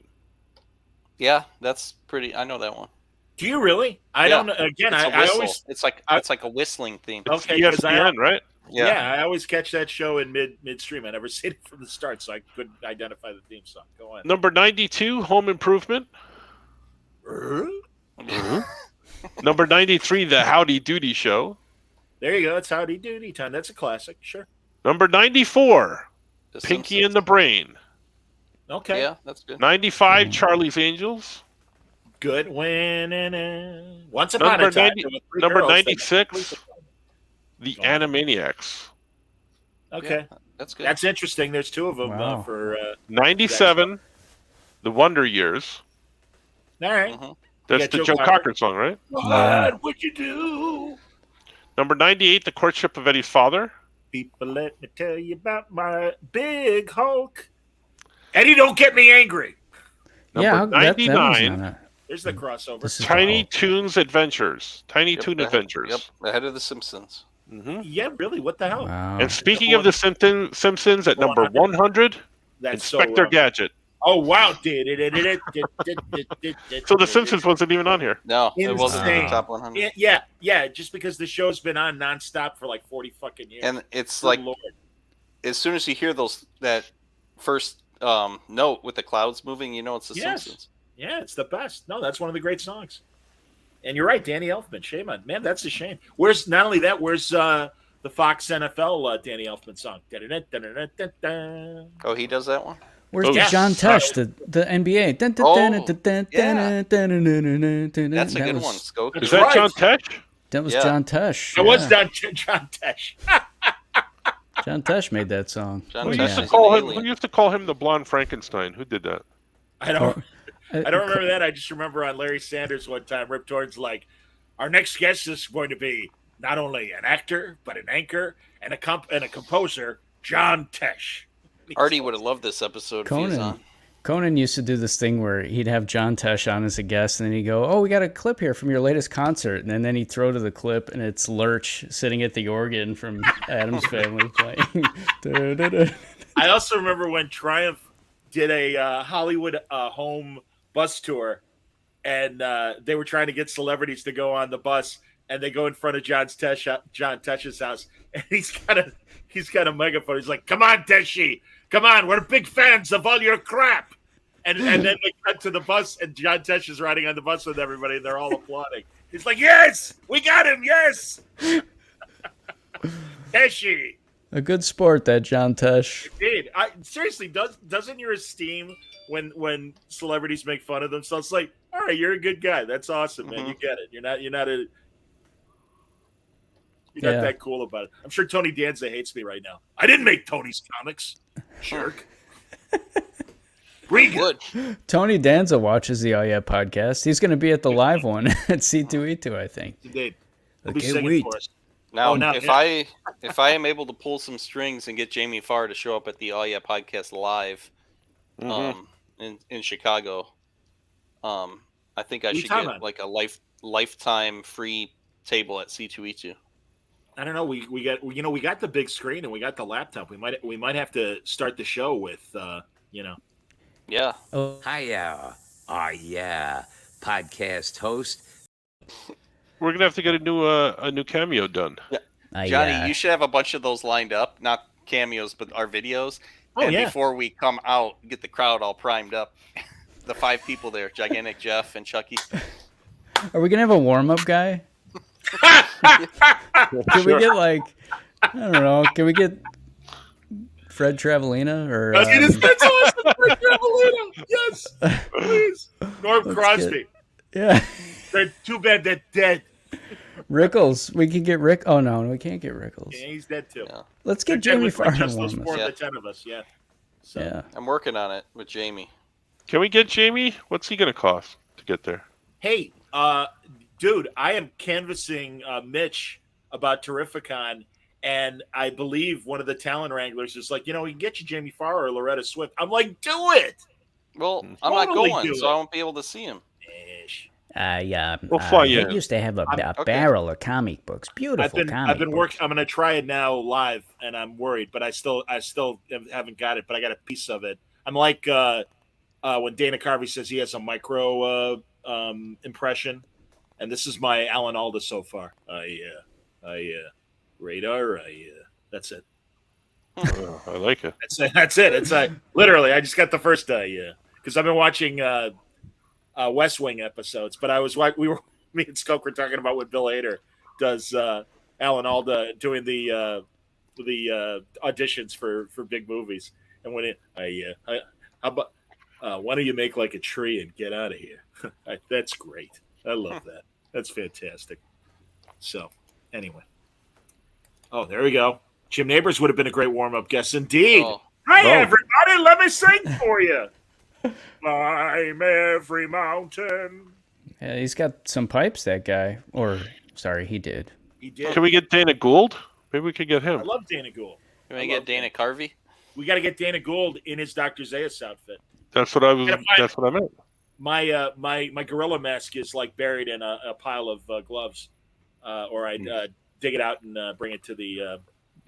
Yeah, that's pretty. I know that one. Do you really? I Yeah. don't know. Again, It's a I whistle. always It's like I- it's like a whistling theme. It's Okay, 'cause ESPN, right? yeah. I always catch that show in midstream. I never see it from the start, so I couldn't identify the theme song. Go on. Number 92, Home Improvement. Number 93, The Howdy Doody Show. There you go. It's Howdy Doody time. That's a classic. Sure. Number 94, The Pinky Simpsons. and the Brain. Okay. Yeah, that's good. 95, Charlie's Angels. Good. Winning. Once upon Number a time. 90 there were three number girls that- 96, The Go on. Animaniacs. Okay. Yeah, that's good. That's interesting. There's two of them Wow. for. 97, The Wonder Years. All right. Mhm. That's got the Joe Joe Cocker. Cocker song, right? What would you do? Number 98, The Courtship of Eddie's Father. People, let me tell you about my big Hulk. Eddie, don't get me angry. Yeah, Number that one's 99, not a- There's the crossover. This is Tiny the Toons Adventures. Tiny Yep, Toon ahead- Adventures. Yep, ahead of the Simpsons. hmm Yeah, really? What the hell? Wow. And speaking of the Simpsons, at Go on, number Hunter. 100, That's Inspector Gadget. Oh wow! So The Simpsons wasn't even on here. No, it wasn't in the Insane. top 100. Yeah. Just because the show's been on nonstop for like 40 fucking years. And it's Good like, Lord. as soon as you hear that first note with the clouds moving, you know it's the Simpsons. Yeah, it's the best. No, that's one of the great songs. And you're right, Danny Elfman. Shame on man, that's a shame. Where's not only that? Where's the Fox NFL Danny Elfman song? Oh, he does that one. Where's John Tesh, the NBA? That's a good one, Skoke. Is that John Tesh? That was John Tesh. It was John Tesh. John Tesh made that song. Who used to call him the Blonde Frankenstein? Who did that? I don't remember that. I just remember on Larry Sanders one time, Rip Torn's like, our next guest is going to be not only an actor, but an anchor and a composer, John Tesh. Artie would have loved this episode if he was on. Conan used to do this thing where he'd have John Tesh on as a guest, and then he'd go, "Oh, we got a clip here from your latest concert," and then he'd throw to the clip, and it's Lurch sitting at the organ from Addams Family playing. I also remember when Triumph did a Hollywood home bus tour, and they were trying to get celebrities to go on the bus, and they go in front of John Tesh's house, and he's got a megaphone. He's like, "Come on, Teshi. Come on, we're big fans of all your crap." And then they cut to the bus, and John Tesh is riding on the bus with everybody, and they're all applauding. He's like, "Yes, we got him, yes." Teshi. A good sport, that John Tesh. Indeed. Seriously, doesn't your esteem when celebrities make fun of themselves? Like, all right, you're a good guy. That's awesome, man. You get it. You're not that cool about it. I'm sure Tony Danza hates me right now. I didn't make Tony's comics. Jerk. Would. Tony Danza watches the Oh Yeah podcast. He's going to be at the live one at C2E2, I think. Indeed. I can't wait. For us. Now, if I am able to pull some strings and get Jamie Farr to show up at the Oh Yeah podcast live in Chicago, I think I should get like a lifetime free table at C2E2. I don't know. We got the big screen and we got the laptop. We might have to start the show with Yeah. Oh, hiya. Oh, yeah. Podcast host. We're gonna have to get a new cameo done. Yeah. Johnny, you should have a bunch of those lined up, not cameos, but our videos. Before we come out, get the crowd all primed up. The 5 people there, Gigantic Jeff and Chucky. Are we gonna have a warm-up guy? Can we get I don't know? Can we get Fred Travelina or? That's awesome, Fred Travelina. Yes, please. Norm Crosby. Yeah. They're too bad they're dead. Rickles. We can get Rick. Oh no, we can't get Rickles. Yeah, he's dead too. Yeah. Let's get Jamie Farr. Just those 4 of the 10 of us. Yeah. So. Yeah. I'm working on it with Jamie. Can we get Jamie? What's he gonna cost to get there? Hey, dude, I am canvassing Mitch about Terrificon, and I believe one of the talent wranglers is like, we can get you Jamie Farr or Loretta Swift. I'm like, do it. Well, I'm not going, so I won't be able to see him. We'll fly you. He used to have a barrel of comic books. Beautiful I've been books. I'm going to try it now live, and I'm worried, but I still haven't got it, but I got a piece of it. I'm like when Dana Carvey says he has a micro impression, and this is my Alan Alda so far. Radar. That's it. I like it. That's it. It's literally. I just got the first because I've been watching West Wing episodes, but me and Skoke were talking about what Bill Hader does. Alan Alda doing the auditions for big movies, and when how about why don't you make like a tree and get out of here? That's great. I love that. That's fantastic. So, anyway. Oh, there we go. Jim Neighbors would have been a great warm-up guest indeed. Oh. Hi, everybody. Let me sing for you. Climb every mountain. Yeah, he's got some pipes, that guy. Or, sorry, he did. He did. Can we get Dana Gould? Maybe we could get him. I love Dana Gould. Can we get Dana Carvey? We got to get Dana Gould in his Dr. Zayas outfit. That's what I meant. My gorilla mask is like buried in a pile of gloves, or I dig it out and bring it to the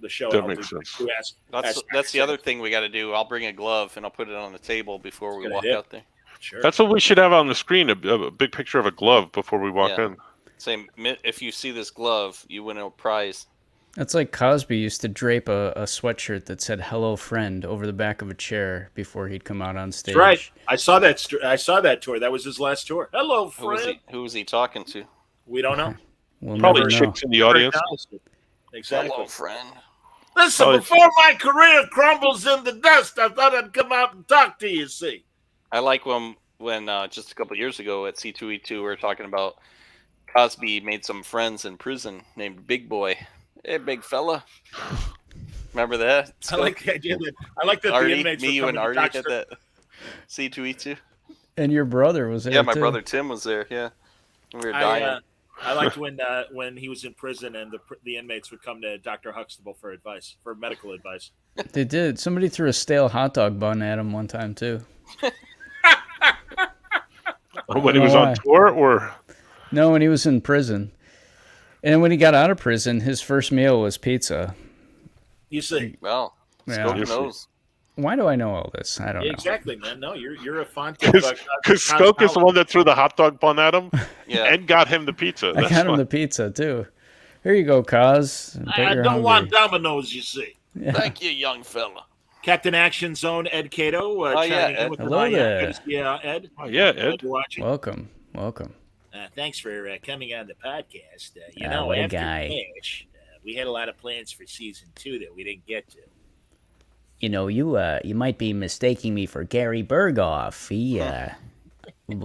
the show. That and makes hopefully sense. to ask That's the other thing we got to do. I'll bring a glove and I'll put it on the table before we Good walk idea. out there. Sure. That's what we should have on the screen, a big picture of a glove before we walk Yeah. in. Same. If you see this glove, you win a prize. That's like Cosby used to drape a sweatshirt that said "Hello, friend" over the back of a chair before he'd come out on stage. That's right. I saw that. I saw that tour. That was his last tour. Hello, friend. Who was he talking to? We don't know. We'll Probably never know. chicks in the audience. Exactly. Hello, friend. Listen, Oh, before my career crumbles in the dust, I thought I'd come out and talk to you. See. I like when just a couple of years ago at C2E2 we were talking about Cosby made some friends in prison named Big Boy. Hey, big fella. Remember that? I like the idea that Artie, the inmates me, would you, come and to Artie talk at to- that C2E2. And your brother was there Yeah, my too. brother Tim was there. Yeah, we were dying. I liked when he was in prison and the inmates would come to Dr. Huxtable for medical advice. They did. Somebody threw a stale hot dog bun at him one time too. When he was on tour, or No, when he was in prison. And when he got out of prison, his first meal was pizza. You see, Well, Yeah. Skoke knows. Why do I know all this? I don't know. exactly, man. No, you're a font. because Skoke is the one that threw the hot dog bun at him Yeah. and got him the pizza. I That's got him fine. the pizza too. Here you go, Cos. I don't want Domino's. You see, Thank you, young fella. Captain Action Zone Ed Cato. Oh, yeah, chiming in Ed. with Hello there. Good to see you, Ed. Oh yeah, Glad Ed. you're watching. Welcome. Thanks for coming on the podcast. what a after guy. Ash, we had a lot of plans for season 2 that we didn't get to. You know, you might be mistaking me for Gary Berghoff. He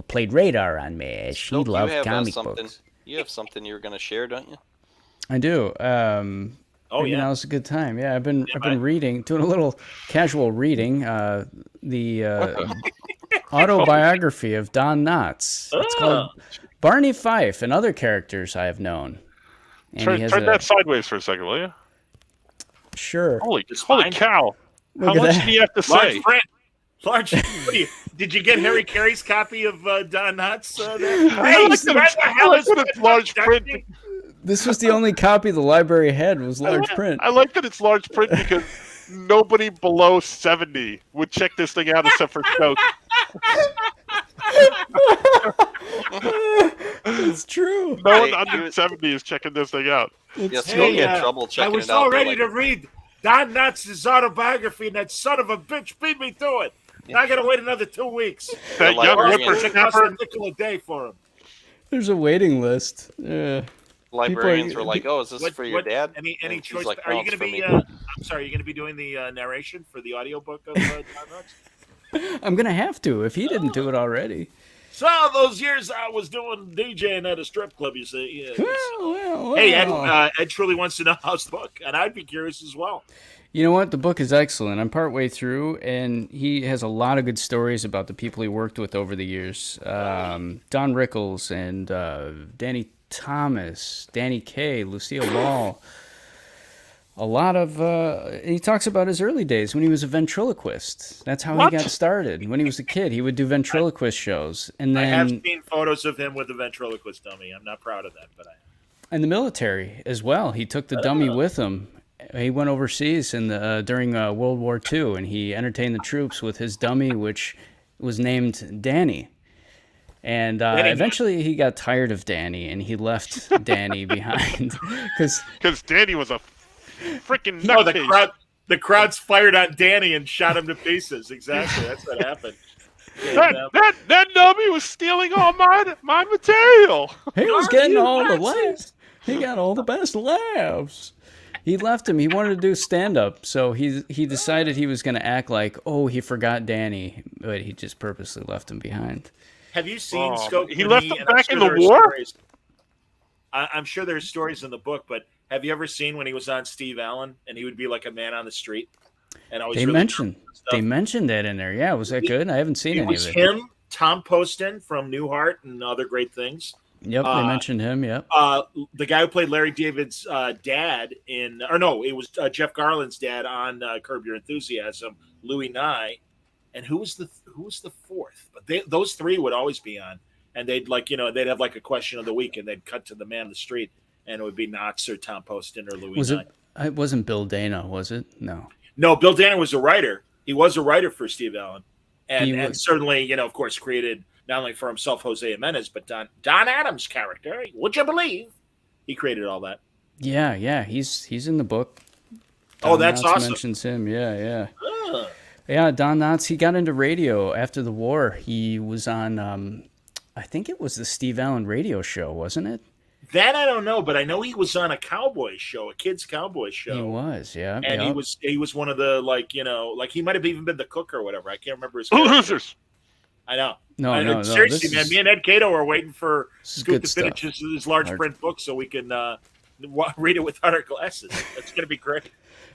played Radar on MASH. He Skoke, loved you have comic something. books. You have something you were going to share, don't you? I do. Oh, maybe yeah. Now's a good time. Yeah, I've been reading, doing a little casual reading. The autobiography of Don Knotts. It's called Barney Fife and Other Characters I Have Known. And Turn he has that sideways for a second, will you? Sure. Holy fine. cow! How Look at much that. do you have to Large say? print. Did you get Harry Carey's copy of Don Knotts? Hey, I like that it's large print. This was the only copy the library had was large print. I like that it's large print because nobody below 70 would check this thing out except for Skoke. It's true. No one Hey, under 70 is checking this thing out. Yeah, Hey, Skoke had trouble I checking was it out. all They're ready like, to read Don Knotts' autobiography, and that son of a bitch beat me to it. Now I got to wait another 2 weeks. That like young librarians. It costs whippersnapper. a nickel a day for him. There's a waiting list. Yeah. librarians were like, "Oh, is this What- for your what- dad?" Any And he's choice? like, Are "No, you it's going to for be? me." I'm sorry. Are you going to be doing the narration for the audiobook of Don Knotts? I'm going to have to if he didn't do it already. So those years I was doing DJing at a strip club. You see. Yeah. Well. Hey, Ed truly wants to know how's the book, and I'd be curious as well. You know what? The book is excellent. I'm partway through, and he has a lot of good stories about the people he worked with over the years. Don Rickles and Danny Thomas, Danny Kaye, Lucille Ball. A lot of... he talks about his early days when he was a ventriloquist. That's how he got started. When he was a kid, he would do ventriloquist shows. And I have then seen photos of him with a ventriloquist dummy. I'm not proud of that, but I. in the military as well. He took the dummy with him. He went overseas during World War II, and he entertained the troops with his dummy, which was named Danny. And eventually he got tired of Danny, and he left Danny behind. Because Danny was a freaking No, nutcase. the crowd's fired on Danny and shot him to pieces. Exactly, that's what happened. That dummy was stealing all my material. He was getting all the laughs. He got all the best laughs. He left him. He wanted to do stand-up, so he decided he was going to act like, oh, he forgot Danny, but he just purposely left him behind. Have you seen Skoke? he left him and I'm back sure in the there are war? stories- I'm sure there's stories in the book, but have you ever seen when he was on Steve Allen and he would be like a man on the street? And always They really mentioned stuff? that in there. Yeah, was that good? I haven't seen It any was of it. him, Tom Poston from Newhart and other great things. Yep, they mentioned him. Yep. The guy who played Larry David's dad it was Jeff Garland's dad on Curb Your Enthusiasm, Louis Nye, and who was the fourth? But those three would always be on, and they'd they'd have like a question of the week, and they'd cut to the man on the street, and it would be Knotts or Tom Poston or Louis Was Nye. it It wasn't Bill Dana, was it? No. No, Bill Dana was a writer. He was a writer for Steve Allen, He and was- certainly, of course, created not only for himself Jose Jimenez, but Don Adams' character. Would you believe he created all that? Yeah. He's in the book. Oh, that's Knotts awesome. mentions him. Yeah. Ah. Yeah, Don Knotts, he got into radio after the war. He was on, I think it was the Steve Allen radio show, wasn't it? That I don't know, but I know he was on a cowboy show, a kids' cowboy show. He was, yeah. And yep. he was one of the like he might have even been the cook or whatever. I can't remember his character. Losers. I know. No. Seriously, this man, is- me and Ed Cato are waiting for this is Scoot good to finish stuff. his large print book so we can read it without our glasses. That's going to be great.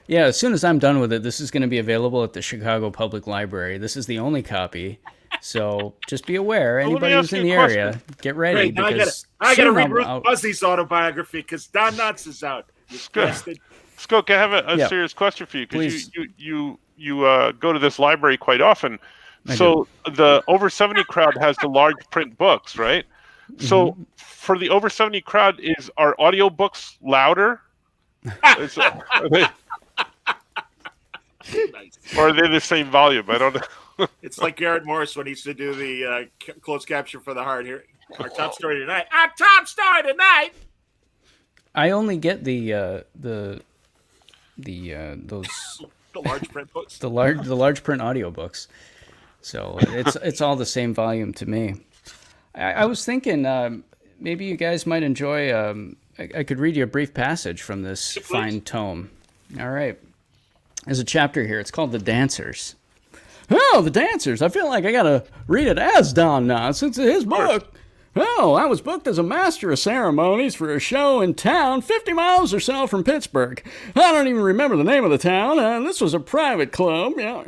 Yeah, as soon as I'm done with it, this is going to be available at the Chicago Public Library. This is the only copy. So just be aware, Well, let me anybody who's ask in you the a question. area, get ready. Great. Now I because got to soon read I'll- Ruth I'll- Buzzy's autobiography because Don Knotts is out. You bastard. Skoke, I have a Yeah. serious question for you Please. because you go to this library quite often. I So the over 70 crowd has the large print books, right? So Mm-hmm. for the over 70 crowd, are audiobooks louder? Are they, Nice. or are they the same volume? I don't know. It's like Garrett Morris when he used to do the closed caption for the hard here. Our top story tonight. Our top story tonight. I only get those The large print books. the large print audiobooks. So it's all the same volume to me. I was thinking maybe you guys might enjoy. I could read you a brief passage from this fine tome. All right, there's a chapter here. It's called "The Dancers." Oh, the dancers! I feel like I gotta read it as Don Knotts. It's his book. Oh, I was booked as a master of ceremonies for a show in town 50 miles or so from Pittsburgh. I don't even remember the name of the town. This was a private club. Yeah,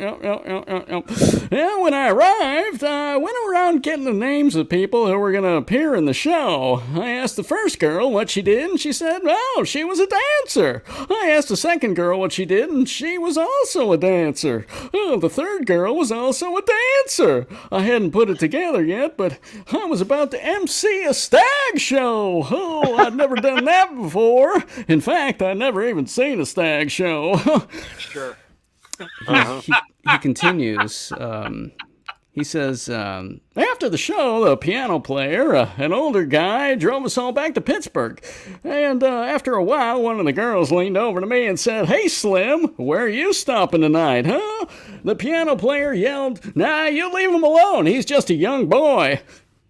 when I arrived, I went around getting the names of people who were going to appear in the show. I asked the first girl what she did, and she said, oh, she was a dancer. I asked the second girl what she did, and she was also a dancer. Oh, the third girl was also a dancer. I hadn't put it together yet, but I was about to MC a stag show. Oh, I'd never done that before. In fact, I'd never even seen a stag show. Sure. He continues. He says, after the show, the piano player, an older guy, drove us all back to Pittsburgh. And after a while, one of the girls leaned over to me and said, hey, Slim, where are you stopping tonight, huh? The piano player yelled, nah, you leave him alone. He's just a young boy.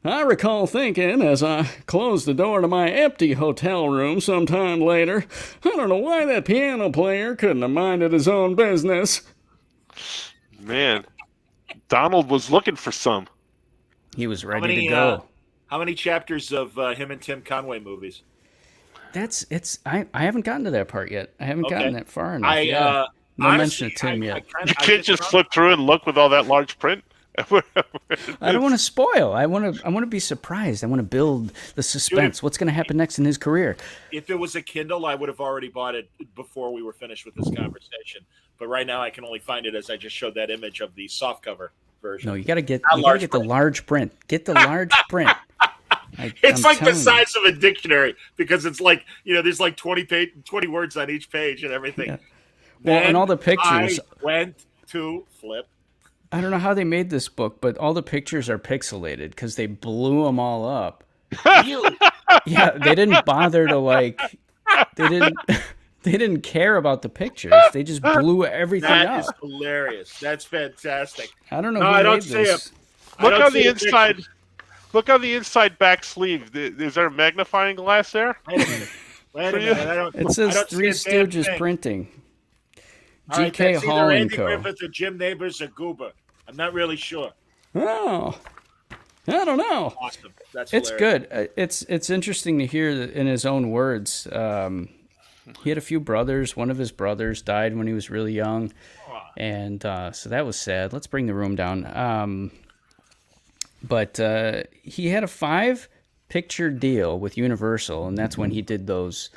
I recall thinking, as I closed the door to my empty hotel room sometime later, I don't know why that piano player couldn't have minded his own business. Man, Donald was looking for some. He was ready to go. How many chapters of him and Tim Conway movies? I haven't gotten to that part yet. I haven't gotten that far enough. No honestly, mention of Tim yet. You can't just flip through and look with all that large print. I don't want to spoil. I want to be surprised. I want to build the suspense. What's going to happen next in his career? If it was a Kindle, I would have already bought it before we were finished with this conversation. But right now, I can only find it as I just showed that image of the softcover version. No, you got to get large the large print. Get the large print. It's I'm like the telling size of a dictionary because it's like there's like 20 words on each page and everything. Yeah. Well, and all the pictures. I went to flip. I don't know how they made this book, but all the pictures are pixelated because they blew them all up. Really? Yeah, they didn't bother to they didn't care about the pictures. They just blew everything That up. is hilarious. That's fantastic. I don't know. No, who I don't made see this. it. Look on the inside. Look on the inside back sleeve. Is there a magnifying glass there? Wait a minute. It says Three Stooges Printing. All right, GK that's Hall either and Andy Co. Griffith or Jim Neighbors or Goober. I'm not really sure. Oh, I don't know. Awesome. That's It's hilarious. good. It's interesting to hear that in his own words. He had a few brothers. One of his brothers died when he was really young, and so that was sad. Let's bring the room down. But he had a 5-picture deal with Universal, and that's when he did those.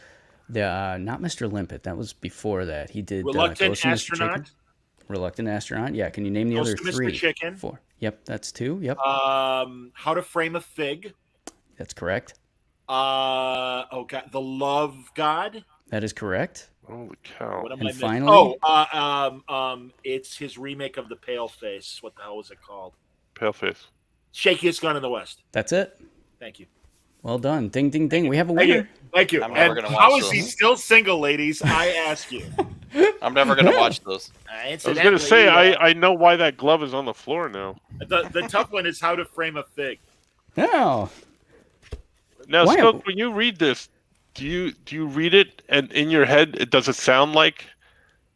Not Mr. Limpet. That was before that. He did Reluctant Ghost of Mr. Astronaut. Chicken. Reluctant Astronaut. Yeah. Can you name the Ghost other of Mr. 3? Chicken. 4. Yep. That's 2. Yep. How to Frame a Fig. That's correct. Oh God, The Love God. That is correct. Holy cow! What am And I missing? finally- It's his remake of The Pale Face. What the hell was it called? Paleface. Shakiest Gun in the West. That's it. Thank you. Well done. Ding, ding, ding. We have a Thank you. winner. Thank you. I'm never And gonna how watch is he those. still single, ladies? I ask you. I'm never gonna watch those. I was going to say, I know why that glove is on the floor now. The tough one is How to Frame a Fig. Oh, Now, Why- Skunk, when you read this, do you read it and in your head, does it sound like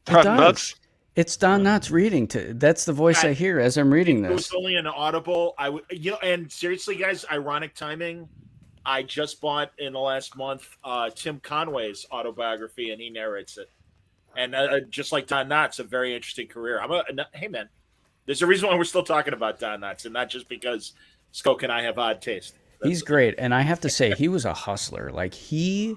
does. nuts? it's Don Knotts reading. That's the voice I hear as I'm reading It was this. only an audible. And seriously, guys, ironic timing. I just bought in the last month Tim Conway's autobiography, and he narrates it. And just like Don Knotts, a very interesting career. Hey man, there's a reason why we're still talking about Don Knotts, and not just because Skoke and I have odd taste. He's great, and I have to say, he was a hustler. Like, he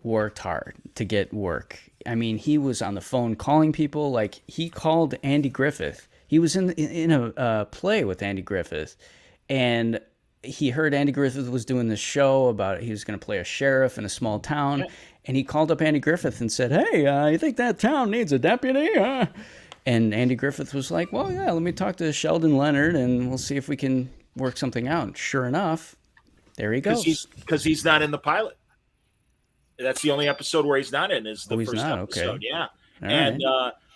worked hard to get work. I mean, he was on the phone calling people. Like, he called Andy Griffith. He was in a play with Andy Griffith, and he heard Andy Griffith was doing this show about he was going to play a sheriff in a small town, and he called up Andy Griffith and said, "Hey, you think that town needs a deputy?" And Andy Griffith was like, "Well, yeah, let me talk to Sheldon Leonard, and we'll see if we can work something out." Sure enough, there he goes. Because he's not in the pilot. That's the only episode where he's not in. Is the he's first not? episode? Okay. Yeah. All And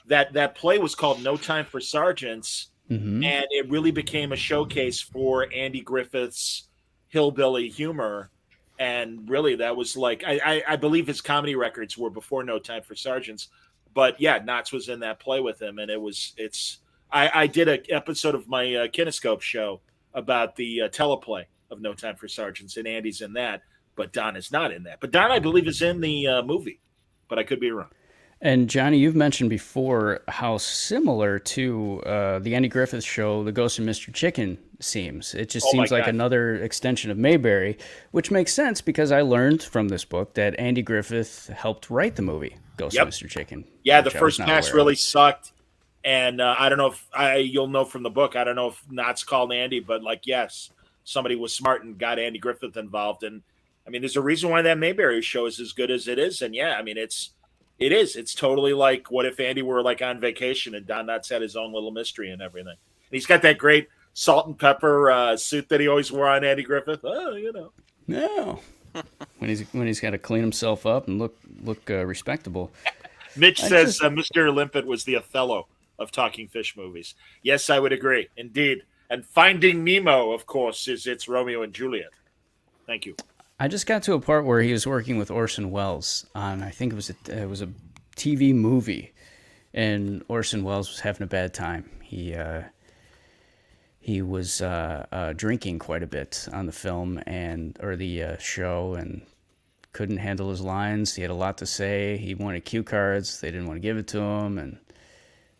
right. that play was called No Time for Sergeants, Mhm. and it really became a showcase for Andy Griffith's hillbilly humor. And really, that was like I believe his comedy records were before No Time for Sergeants, but yeah, Knotts was in that play with him, and I did an episode of my Kinescope show about the teleplay of No Time for Sergeants, and Andy's in that, but Don is not in that. But Don, I believe, is in the movie, but I could be wrong. And Johnny, you've mentioned before how similar to the Andy Griffith show, The Ghost of Mr. Chicken, seems. It just seems like another extension of Mayberry, which makes sense because I learned from this book that Andy Griffith helped write the movie Ghost of Mr. Chicken. Yeah, the which I first was not pass aware really of. sucked, and I don't know if you'll know from the book. I don't know if Knotts called Andy, but yes, somebody was smart and got Andy Griffith involved. And I mean, there's a reason why that Mayberry show is as good as it is. And yeah, I mean, it is. It's totally like what if Andy were like on vacation and Don Knotts had his own little mystery and everything. And he's got that great salt and pepper suit that he always wore on Andy Griffith. Oh, No. when he's got to clean himself up and look respectable. Mitch says Mr. Limpet was the Othello of talking fish movies. Yes, I would agree. Indeed. And Finding Nemo, of course, it's Romeo and Juliet. Thank you. I just got to a part where he was working with Orson Welles on, I think it was a TV movie, and Orson Welles was having a bad time. He was drinking quite a bit on the film or the show, and couldn't handle his lines. He had a lot to say. He wanted cue cards. They didn't want to give it to him, and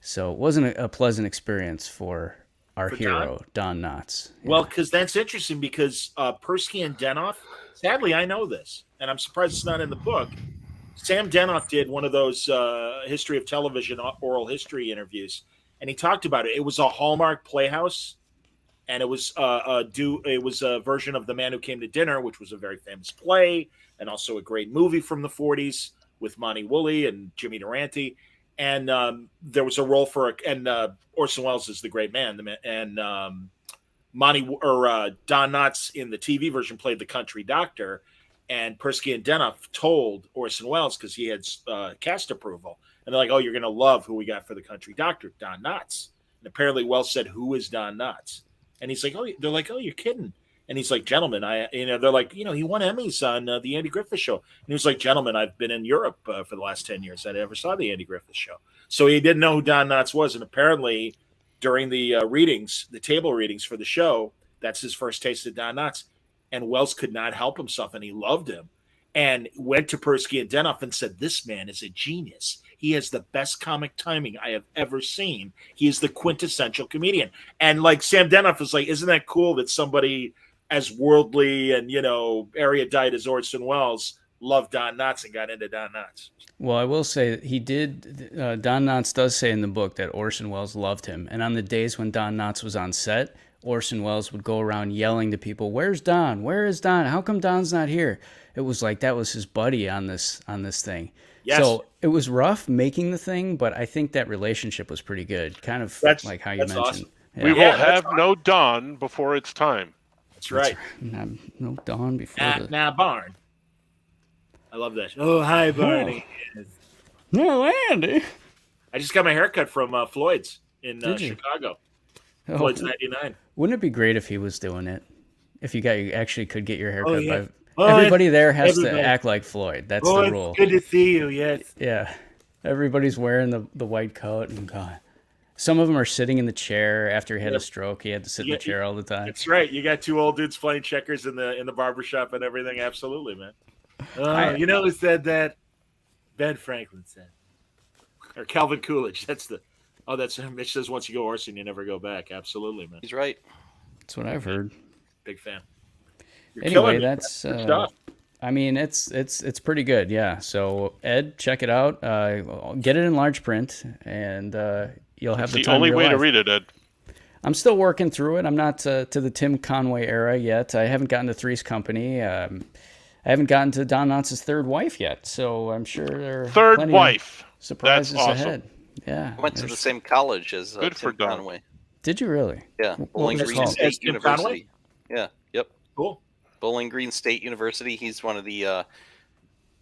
so it wasn't a pleasant experience for our hero, Don Knotts. Yeah. Well, because that's interesting because Persky and Denoff, sadly, I know this, and I'm surprised it's not in the book. Sam Denoff did one of those history of television oral history interviews, and he talked about it. It was a Hallmark Playhouse, and it was a version of The Man Who Came to Dinner, which was a very famous play and also a great movie from the 40s with Monty Woolley and Jimmy Durante. And there was a role for Orson Welles is the great man, and Don Knotts in the TV version played the country doctor, and Persky and Denoff told Orson Welles because he had cast approval, and they're like, "Oh, you're going to love who we got for the country doctor, Don Knotts." And apparently, Welles said, "Who is Don Knotts?" And he's like, "Oh," they're like, "Oh, you're kidding." And he's like, "Gentlemen, they're like, he won Emmys on the Andy Griffith Show." And he was like, "Gentlemen, I've been in Europe for the last 10 years. I never saw the Andy Griffith Show." So he didn't know who Don Knotts was. And apparently during the the table readings for the show, that's his first taste of Don Knotts. And Welles could not help himself, and he loved him. And went to Persky and Denoff and said, "This man is a genius. He has the best comic timing I have ever seen. He is the quintessential comedian." And like Sam Denoff was like, "Isn't that cool that somebody as worldly and erudite as Orson Welles loved Don Knotts and got into Don Knotts?" Well, I will say he did. Don Knotts does say in the book that Orson Welles loved him, and on the days when Don Knotts was on set, Orson Welles would go around yelling to people, "Where's Don? Where is Don? How come Don's not here?" It was like that was his buddy on this thing. Yes. So it was rough making the thing, but I think that relationship was pretty good. Kind of like how you mentioned. Awesome. Yeah. We will have no dawn before it's time. That's right. No Don before Now, Barn. I love that. Oh, hi, Barney. No, Andy. I just got my haircut from Floyd's in Did you? Chicago. Oh, Floyd's 99. Wouldn't it be great if he was doing it? If you actually could get your haircut yeah. by everybody there has everybody. to act like Floyd. That's Oh, the it's rule. good to see you. Yes. Yeah. Everybody's wearing the white coat and God. Some of them are sitting in the chair after he had a stroke. He had to sit in the chair all the time. That's right. You got two old dudes playing checkers in the barbershop and everything. Absolutely, man. You know who said that? Ben Franklin said. Or Calvin Coolidge. That's Mitch says once you go Orson, you never go back. Absolutely, man. He's right. That's what I've heard. Big fan. Anyway, that's stuff. I mean, it's pretty good, yeah. So Ed, check it out. Get it in large print, and you'll have the time only of your way to life. read it, Ed. I'm still working through it. I'm not to the Tim Conway era yet. I haven't gotten to Three's Company. I haven't gotten to Don Knotts' third wife yet. So I'm sure there are Third plenty wife. of surprises That's awesome. ahead. Yeah. I went to the same college as Good for Tim Don. Conway. Did you really? Yeah, What Bowling was it Green called? State Tim Conway? University. Yeah, yep. Cool. Bowling Green State University. He's one of the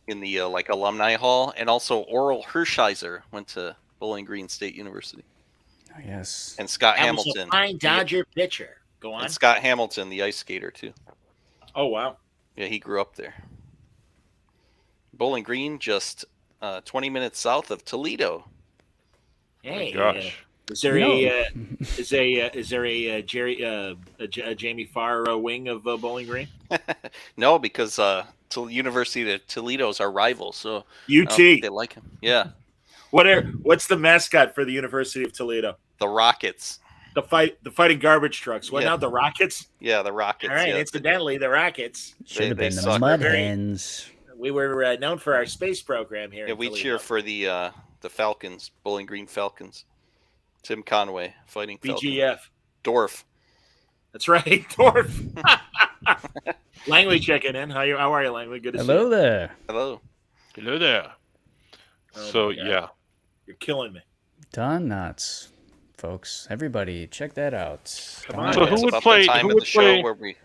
in the like alumni hall, and also Oral Hershiser went to Bowling Green State University. Oh, yes. And Scott That was Hamilton. a fine Dodger pitcher. Go on. And Scott Hamilton, the ice skater too. Oh wow. Yeah, he grew up there. Bowling Green, just 20 minutes south of Toledo. Hey. Gosh. Is there a Jamie Farr wing of Bowling Green? No, because University of Toledo's our rival, so UT. I don't think they like him. Yeah, What's the mascot for the University of Toledo? the Rockets. The fighting garbage trucks. What Yeah. now? The Rockets? Yeah, the Rockets. All right. yeah. Incidentally, the Rockets. Should have they been the suck. Mud Very- Hens. We were known for our space program here. Yeah, in we Toledo. cheer for the Falcons, Bowling Green Falcons. Tim Conway, fighting Falcons. BGF. Dorf. That's right, Dorf. Langley checking in. How are you, Langley? Good to see Hello you. there. Hello. Hello there. Oh So, my God. yeah. You're killing me. Don Knotts, folks. Everybody, check that out. Come on. So It's who would about play- the time who of would the show play- where we?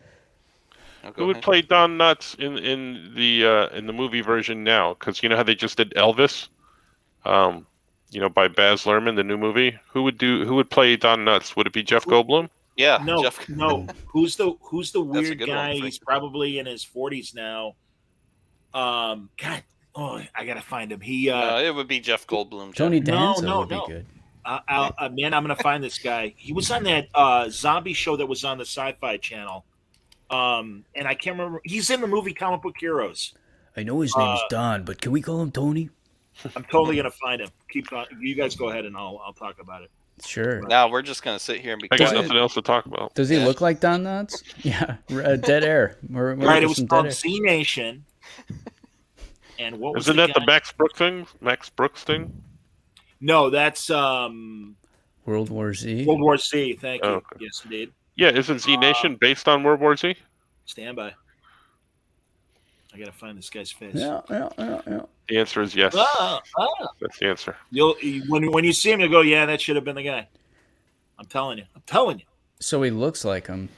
Oh, go Who would ahead. play Don Knotts in the movie version now? Because you know how they just did Elvis, by Baz Luhrmann, the new movie. Who would play Don Knotts? Would it be Jeff Goldblum? Yeah, No, Jeff. no. Who's the a weird good one, guy? Frank. He's probably in his 40s now. God, I gotta find him. He It would be Jeff Goldblum. Jeff. Tony No, Danza no, would no. be good. man, I'm gonna find this guy. He was on that zombie show that was on the Sci-Fi Channel. And I can't remember. He's in the movie Comic Book Heroes. I know his name's Don, but can we call him Tony? I'm totally gonna find him. You guys go ahead and I'll talk about it. Sure. Now we're just gonna sit here and be I got quiet. nothing else to talk about. Does he Yeah. look like Don Knotts? Yeah. Dead Air. We're Right, looking it for was some called Dead Air. Z Nation. And what was Isn't that the guy? Max Brooks thing? Max Brooks thing? No, that's World War Z. World War Z. Thank you. Oh, okay. Yes, indeed. Yeah, isn't Z Nation based on World War Z? Stand by. I gotta find this guy's face. Yeah. The answer is yes. Ah. That's the answer. When you see him, you'll go, yeah, that should have been the guy. I'm telling you. So he looks like him.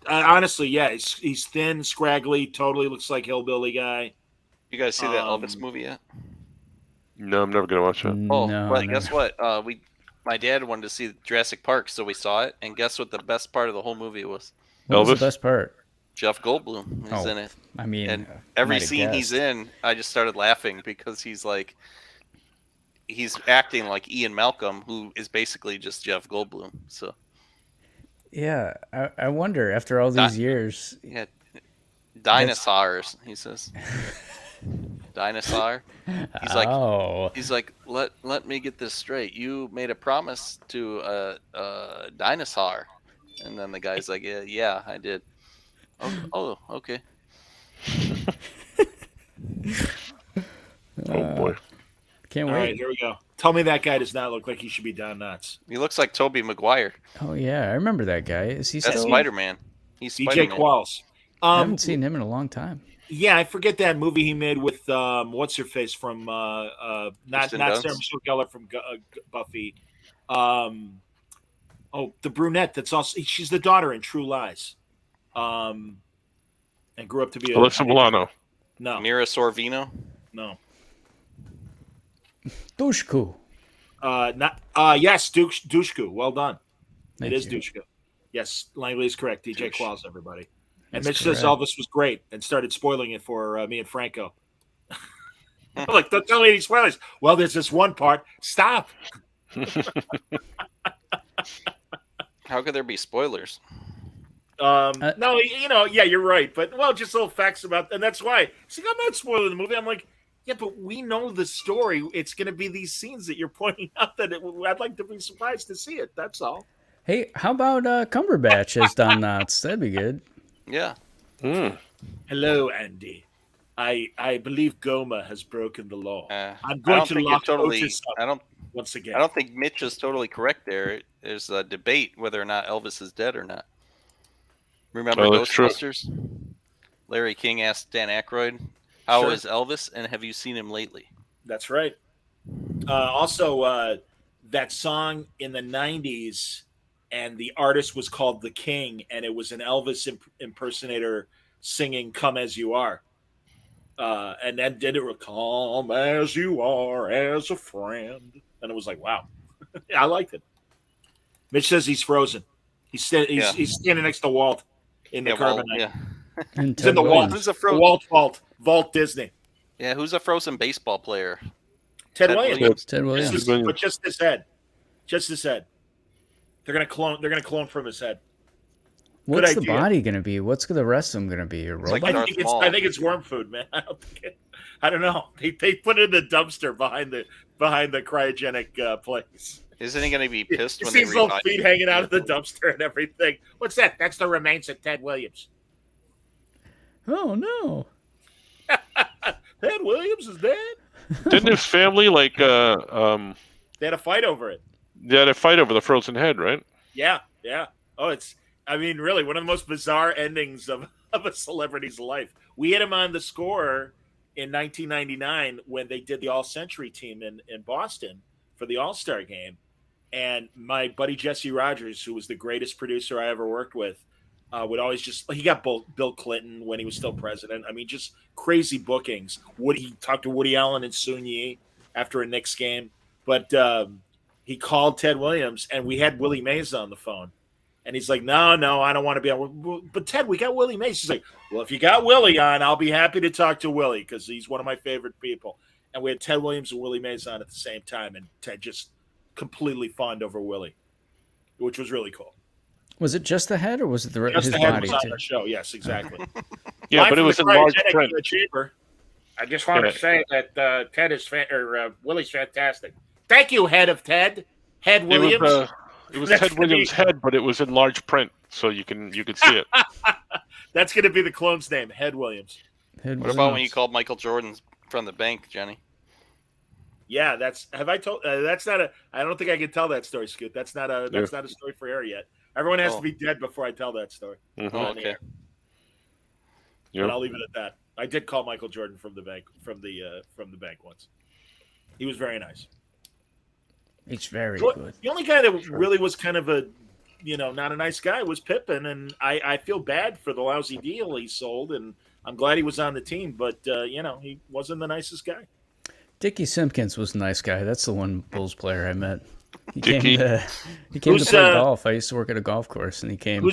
Honestly, yeah, he's thin, scraggly, totally looks like hillbilly guy. You guys see that Elvis movie yet? No, I'm never gonna watch that. Oh, No, well, never. guess what? My dad wanted to see Jurassic Park, so we saw it. And guess what? The best part of the whole movie was What was Elvis? the best part? Jeff Goldblum is Oh, in it. I mean, And I every might have scene he's guessed. in, I just started laughing because he's acting like Ian Malcolm, who is basically just Jeff Goldblum. So Yeah, I wonder after all these years. yeah, dinosaurs. He says, dinosaur. He's like, let me get this straight. You made a promise to a dinosaur, and then the guy's like, yeah, I did. Oh, okay. Oh boy. Can't All wait. right, here we go. Tell me that guy does not look like he should be down nuts. He looks like Tobey Maguire. Oh yeah, I remember that guy. Is he That's still? Spider-Man. He's DJ Spider-Man. Qualls. I haven't seen him in a long time. Yeah, I forget that movie he made with what's her face from not Sarah Michelle Gellar from Buffy. The brunette that's also she's the daughter in True Lies. And grew up to be Alyssa Milano. No. Mira Sorvino. No. Dushku. Yes, Dushku. Well done. Thank it is you. Dushku. Yes, Langley is correct. DJ Qualls, everybody. And That's Mitch says correct. Elvis was great and started spoiling it for me and Franco. I'm like, don't tell me any spoilers. Well, there's this one part. Stop. How could there be spoilers? No, yeah, you're right. But, just little facts about, and that's why. See, I'm not spoiling the movie. I'm like, yeah, but we know the story. It's going to be these scenes that you're pointing out that I'd like to be surprised to see it. That's all. Hey, how about Cumberbatch as Don Knotts? That'd be good. Yeah. Hello, Andy. I believe Goma has broken the law. I'm I going don't to think lock it totally. Otis up I don't. once again. I don't think Mitch is totally correct there. There's a debate whether or not Elvis is dead or not. Remember that's true. Ghostbusters? Larry King asked Dan Aykroyd, "How Sure. is Elvis, and have you seen him lately?" That's right. Also, that song in the 90s, and the artist was called The King, and it was an Elvis impersonator singing Come As You Are. And then did it with Come As You Are as a Friend. And it was like, wow. I liked it. Mitch says he's frozen. He's standing next to Walt in the carbonite. Yeah. And He's in the Williams. Who's a frozen? Vault Disney. Yeah, who's a frozen baseball player? Ted Williams. Ted Williams. But just his head. Just his head. They're gonna clone from his head. What's Good the idea. body gonna be? What's the rest of them gonna be? A like robot? Darth I think it's worm food, man. I don't know. They put it in the dumpster behind the cryogenic place. Isn't he going to be You pissed when see they his little revive feet him? hanging out of the dumpster and everything. What's that? That's the remains of Ted Williams. Oh no! Ted Williams is dead. Didn't his family They had a fight over it. they had a fight over the frozen head, right? Yeah. Oh, really one of the most bizarre endings of a celebrity's life. We had him on the score in 1999 when they did the All-Century team in Boston for the All-Star game. And my buddy Jesse Rogers, who was the greatest producer I ever worked with, would always he got Bill Clinton when he was still president. I mean, just crazy bookings. He talked to Woody Allen and Sun Yi after a Knicks game. But he called Ted Williams, and we had Willie Mays on the phone. And he's like, no, I don't want to be on. But Ted, we got Willie Mays. He's like, well, if you got Willie on, I'll be happy to talk to Willie because he's one of my favorite people. And we had Ted Williams and Willie Mays on at the same time, and Ted just completely fawned over Willie, which was really cool. Was it just the head, or was it Just his the head body was on too? the show. Yes, exactly. Yeah, Live but it from was the in large cryogenic print. in the chamber. I just want Yeah. to say that Ted is Willie's fantastic. Thank you, head of Ted, Head Williams. It was That's Ted gonna Williams' be- head, but it was in large print, so you could see it. That's going to be the clone's name, Head Williams. Head What about when you Williams. called Michael Jordan from the bank, Jenny? Yeah, have I told? That's not a. I don't think I can tell that story, Scoot. That's not a story for air yet. Everyone has to be dead before I tell that story. Mhm. Oh, On the okay. air. Yep. But I'll leave it at that. I did call Michael Jordan from the bank once. He was very nice. It's very The good. only guy that really was kind of a, not a nice guy was Pippen, and I feel bad for the lousy deal he sold, and I'm glad he was on the team, but he wasn't the nicest guy. Dickie Simpkins was a nice guy. That's the one Bulls player I met. He Dickie? came to Who's, play golf. I used to work at a golf course, and he came.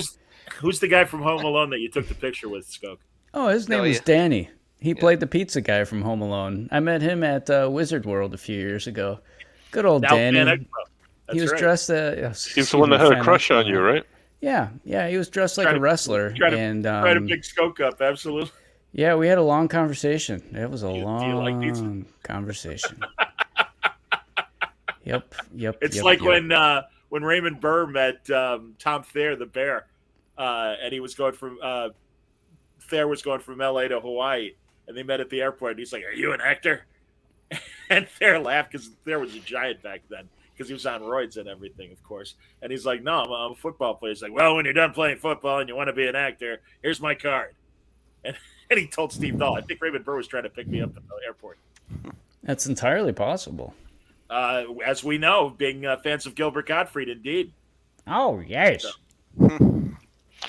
Who's the guy from Home Alone that you took the picture with, Skoke? Oh, his name was Danny. He played the pizza guy from Home Alone. I met him at Wizard World a few years ago. Good old Danny. Fan Expo. He was right. dressed. He's the one that had a crush on you, right? Yeah. He was dressed like a wrestler, Try to and pick Skoke up, absolutely. yeah, we had a long conversation. It was a Do you like pizza? long conversation. Yep. It's yep, like yep. when Raymond Burr met Tom Thayer, the bear, and he was going from Thayer was going from L.A. to Hawaii, and they met at the airport. And he's like, "Are you an actor?" And they're laughing because there was a giant back then because he was on roids and everything, of course. And he's like, no, I'm a football player. He's like, well, when you're done playing football and you want to be an actor, here's my card. And he told Steve Dahl, I think Raymond Burr was trying to pick me up at the airport. That's entirely possible. As we know, being fans of Gilbert Gottfried, indeed. Oh, yes.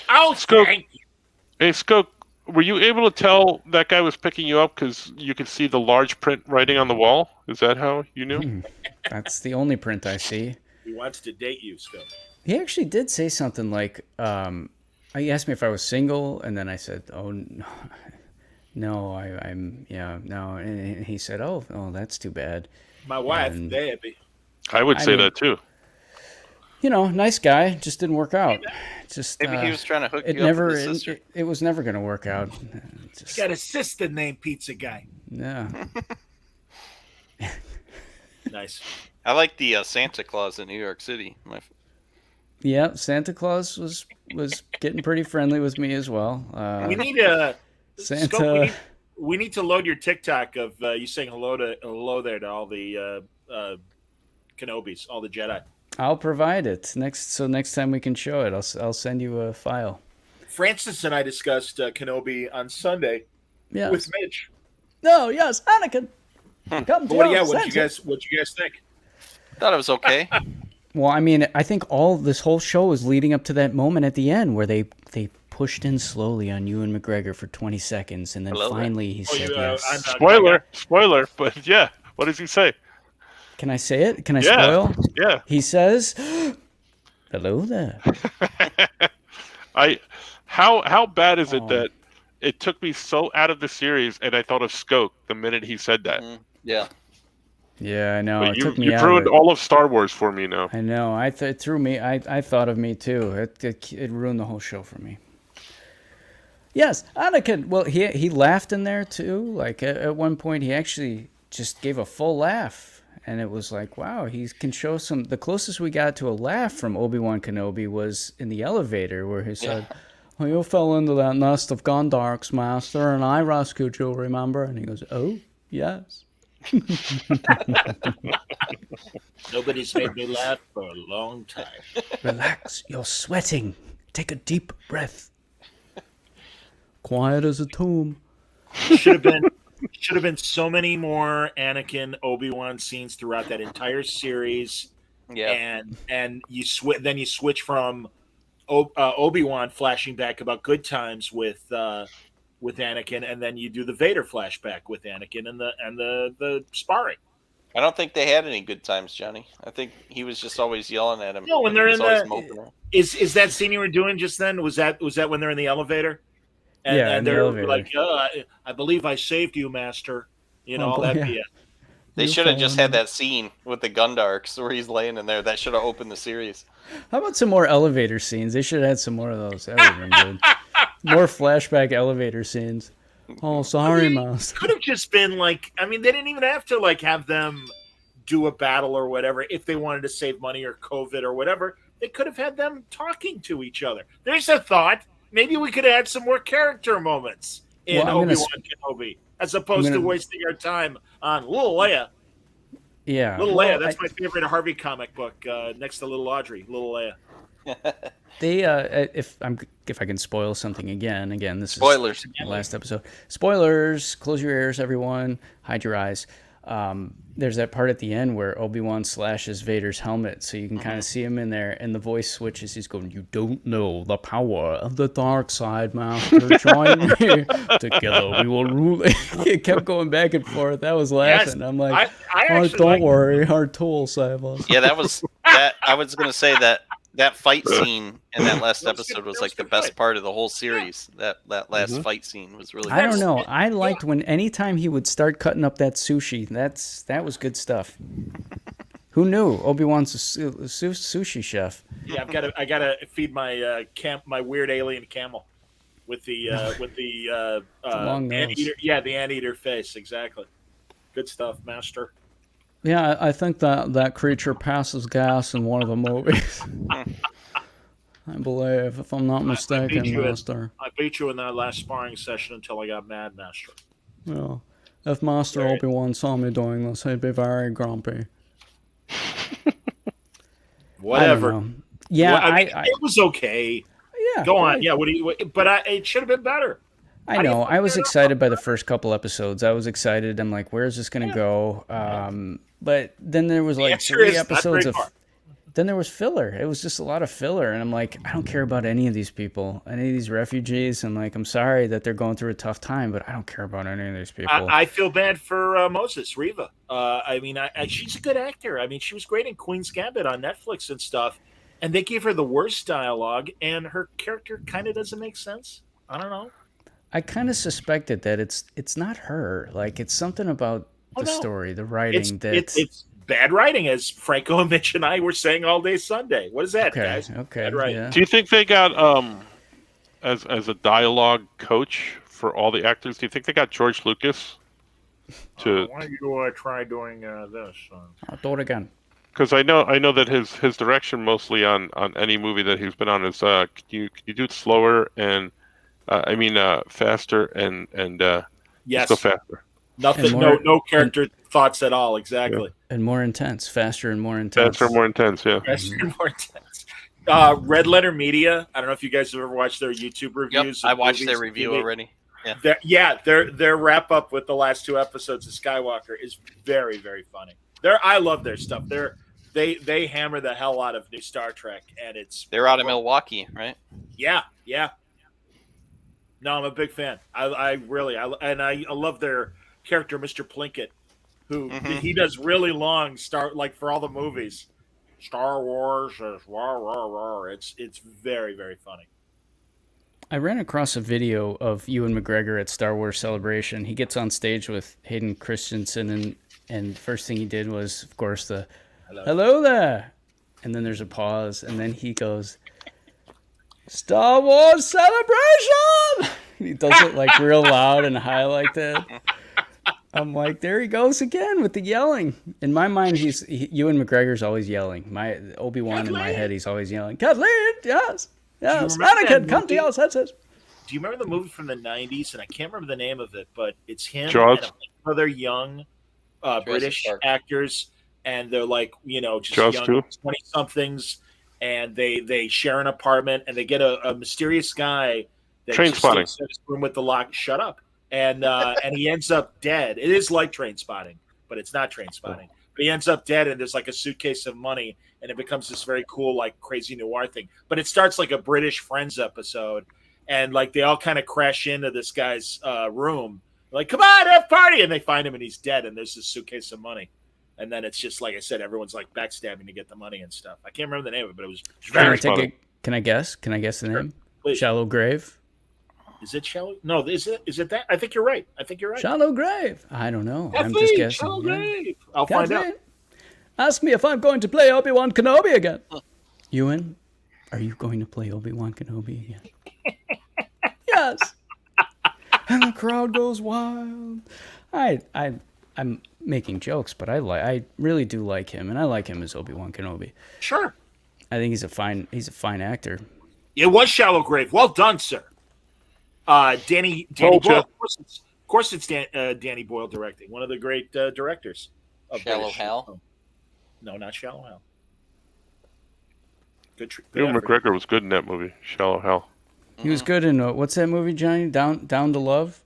Oh, thank you. Hey, Skoke, were you able to tell that guy was picking you up because you could see the large print writing on the wall? Is that how you knew? That's the only print I see. He wants to date you, still. He actually did say something like, he asked me if I was single, and then I said, oh, no, I'm, yeah, no. And he said, oh, that's too bad. My wife, baby. I would say that too. You know, nice guy, just didn't work out. Just Maybe he was trying to hook it you never, up with his sister. it was never going to work out. He's got a sister named Pizza Guy. Yeah. Nice. I like the Santa Claus in New York City. Yeah, Santa Claus was getting pretty friendly with me as well. We need a Santa. Scope, we need to load your TikTok of you saying hello there to all the Kenobis, all the Jedi. I'll provide it next time we can show it. I'll send you a file. Francis and I discussed Kenobi on Sunday with Mitch. No, yes, Anakin. Come to what you guys think? Thought it was okay. Well, I mean, I think this whole show is leading up to that moment at the end where they pushed in slowly on Ewan McGregor for 20 seconds, and then finally he said yes. Spoiler, but yeah, what does he say? Can I say it? Can I spoil? Yeah. He says, "Hello there." How bad is it that it took me so out of the series, and I thought of Skoke the minute he said that? Yeah. Yeah, I know. But it took me you out ruined of it. all of Star Wars for me now. I know. It threw me. I thought of me too. It ruined the whole show for me. Yes, Anakin. Well, he laughed in there too. Like at one point, he actually just gave a full laugh. And it was like, wow, he can show some. The closest we got to a laugh from Obi-Wan Kenobi was in the elevator where he said, "Oh, you fell into that nest of Gondarks, Master, and I rescued you, remember?" And he goes, "Oh, yes." Nobody's made me laugh for a long time. Relax, you're sweating. Take a deep breath. Quiet as a tomb. Should have been so many more Anakin Obi-Wan scenes throughout that entire series. Yeah. And you switch from Obi-Wan flashing back about good times with Anakin, and then you do the Vader flashback with Anakin and the sparring. I don't think they had any good times, Johnny. I think he was just always yelling at him. No, when they're in the is that scene you were doing just then? Was that when they're in the elevator? And they're like, I believe I saved you, Master. You know, all that BS. They should have just had that scene with the Gundarks where he's laying in there. That should have opened the series. How about some more elevator scenes? They should have had some more of those. That would have been good. More flashback elevator scenes. Oh, sorry, Master. Could have just been like, I mean, they didn't even have to like have them do a battle or whatever. If they wanted to save money or COVID or whatever, they could have had them talking to each other. There's a thought. Maybe we could have had some more character moments in Obi-Wan Kenobi, as opposed to wasting our time on Little Leia. Yeah, Little Leia. That's my favorite Harvey comic book, next to Little Audrey. Little Leia. They, if I can spoil something again, this spoilers. is the last episode. Spoilers. Close your ears, everyone. Hide your eyes. There's that part at the end where Obi-Wan slashes Vader's helmet, so you can kind of see him in there, and the voice switches. He's going, "You don't know the power of the dark side, Master. Join me. Together we will rule." It kept going back and forth. That was laughing. Yes, I'm like, I don't worry, our tool will save us. Yeah, that was that. I was going to say that fight scene in that last episode was like the best part of the whole series. That last fight scene was really good. I don't know. I liked when anytime he would start cutting up that sushi. That was good stuff. Who knew Obi-Wan's a sushi chef? Yeah, I gotta feed my my weird alien camel with the long nose. anteater. Yeah, the anteater face. Exactly. Good stuff, Master. Yeah, I think that creature passes gas in one of the movies. I believe, if I'm not mistaken, Master. I beat you in that last sparring session until I got mad, Master. Well, If Master Obi-Wan saw me doing this, he'd be very grumpy. Whatever. I don't know. Yeah, it was okay. Yeah. Go on. Yeah. But it should have been better. I know. I was excited by the first couple episodes. I was excited. I'm like, where's this going to go? But then there was like 3 episodes of. Then there was filler. It was just a lot of filler, and I'm like, I don't care about any of these people, any of these refugees. I'm like, I'm sorry that they're going through a tough time, but I don't care about any of these people. I feel bad for Moses Riva. I mean, she's a good actor. I mean, she was great in Queen's Gambit on Netflix and stuff, and they gave her the worst dialogue, and her character kind of doesn't make sense. I don't know. I kind of suspected that it's not her. Like, it's something about the story, the writing. It's bad writing, as Franco and Mitch and I were saying all day Sunday. What is that, guys? Okay. Bad writing. Yeah. Do you think they got as a dialogue coach for all the actors? Do you think they got George Lucas to? Why don't you try doing this? I'll do it again. Because I know that his direction mostly on any movie that he's been on is can you do it slower and faster and yes, still faster. Nothing, no character thoughts at all. Exactly. And more intense, faster and more intense. Faster and more intense, yeah. Faster and more intense. Red Letter Media. I don't know if you guys have ever watched their YouTube reviews. Yep, I watched their review already. Yeah. Their wrap up with the last 2 episodes of Skywalker is very, very funny. I love their stuff. They hammer the hell out of new Star Trek, and they're out of Milwaukee, right? Yeah. No, I'm a big fan. I love their character, Mr. Plinkett, who he does really long for all the movies. Star Wars is rah, rah, rah. It's very, very funny. I ran across a video of Ewan McGregor at Star Wars Celebration. He gets on stage with Hayden Christensen, and the first thing he did was, of course, the hello there. And then there's a pause, and then he goes, Star Wars Celebration! He does it like real loud and high like that. I'm like, there he goes again with the yelling. In my mind, Ewan McGregor's always yelling. My Obi-Wan in my head, he's always yelling, Kathleen, yes. Anakin, come to your senses. Do you remember the movie from the 90s? And I can't remember the name of it, but it's him Jaws? and other young British actors, and they're like, just Jaws young 20-somethings, and they share an apartment, and they get a mysterious guy that Train just Spotting. sits in his room with the lock. Shut up. And he ends up dead. It is like Train Spotting, but it's not Train Spotting. But he ends up dead, and there's like a suitcase of money, and it becomes this very cool, like crazy noir thing. But it starts like a British Friends episode, and like they all kind of crash into this guy's room, like, come on, have a party, and they find him, and he's dead, and there's this suitcase of money. And then it's just, like I said, everyone's like backstabbing to get the money and stuff. I can't remember the name of it, but it was very funny. Can I guess? Can I guess the name? Please. Shallow Grave? Is it Shallow? No, is it that? I think you're right. Shallow Grave. I don't know. Kathleen, I'm just guessing. Shallow Grave. I'll find out. Ask me if I'm going to play Obi-Wan Kenobi again. Ewan, are you going to play Obi-Wan Kenobi again? Yes. And the crowd goes wild. I'm making jokes, but I really do like him, and I like him as Obi-Wan Kenobi. Sure. I think he's a fine actor. It was Shallow Grave. Well done, sir. Danny Boyle. Of course it's Danny Boyle directing. One of the great directors of Shallow Hal. No, not Shallow Hal. Good. Ewan McGregor was good in that movie, Shallow Hal. He was good in what's that movie, Johnny? Down to Love.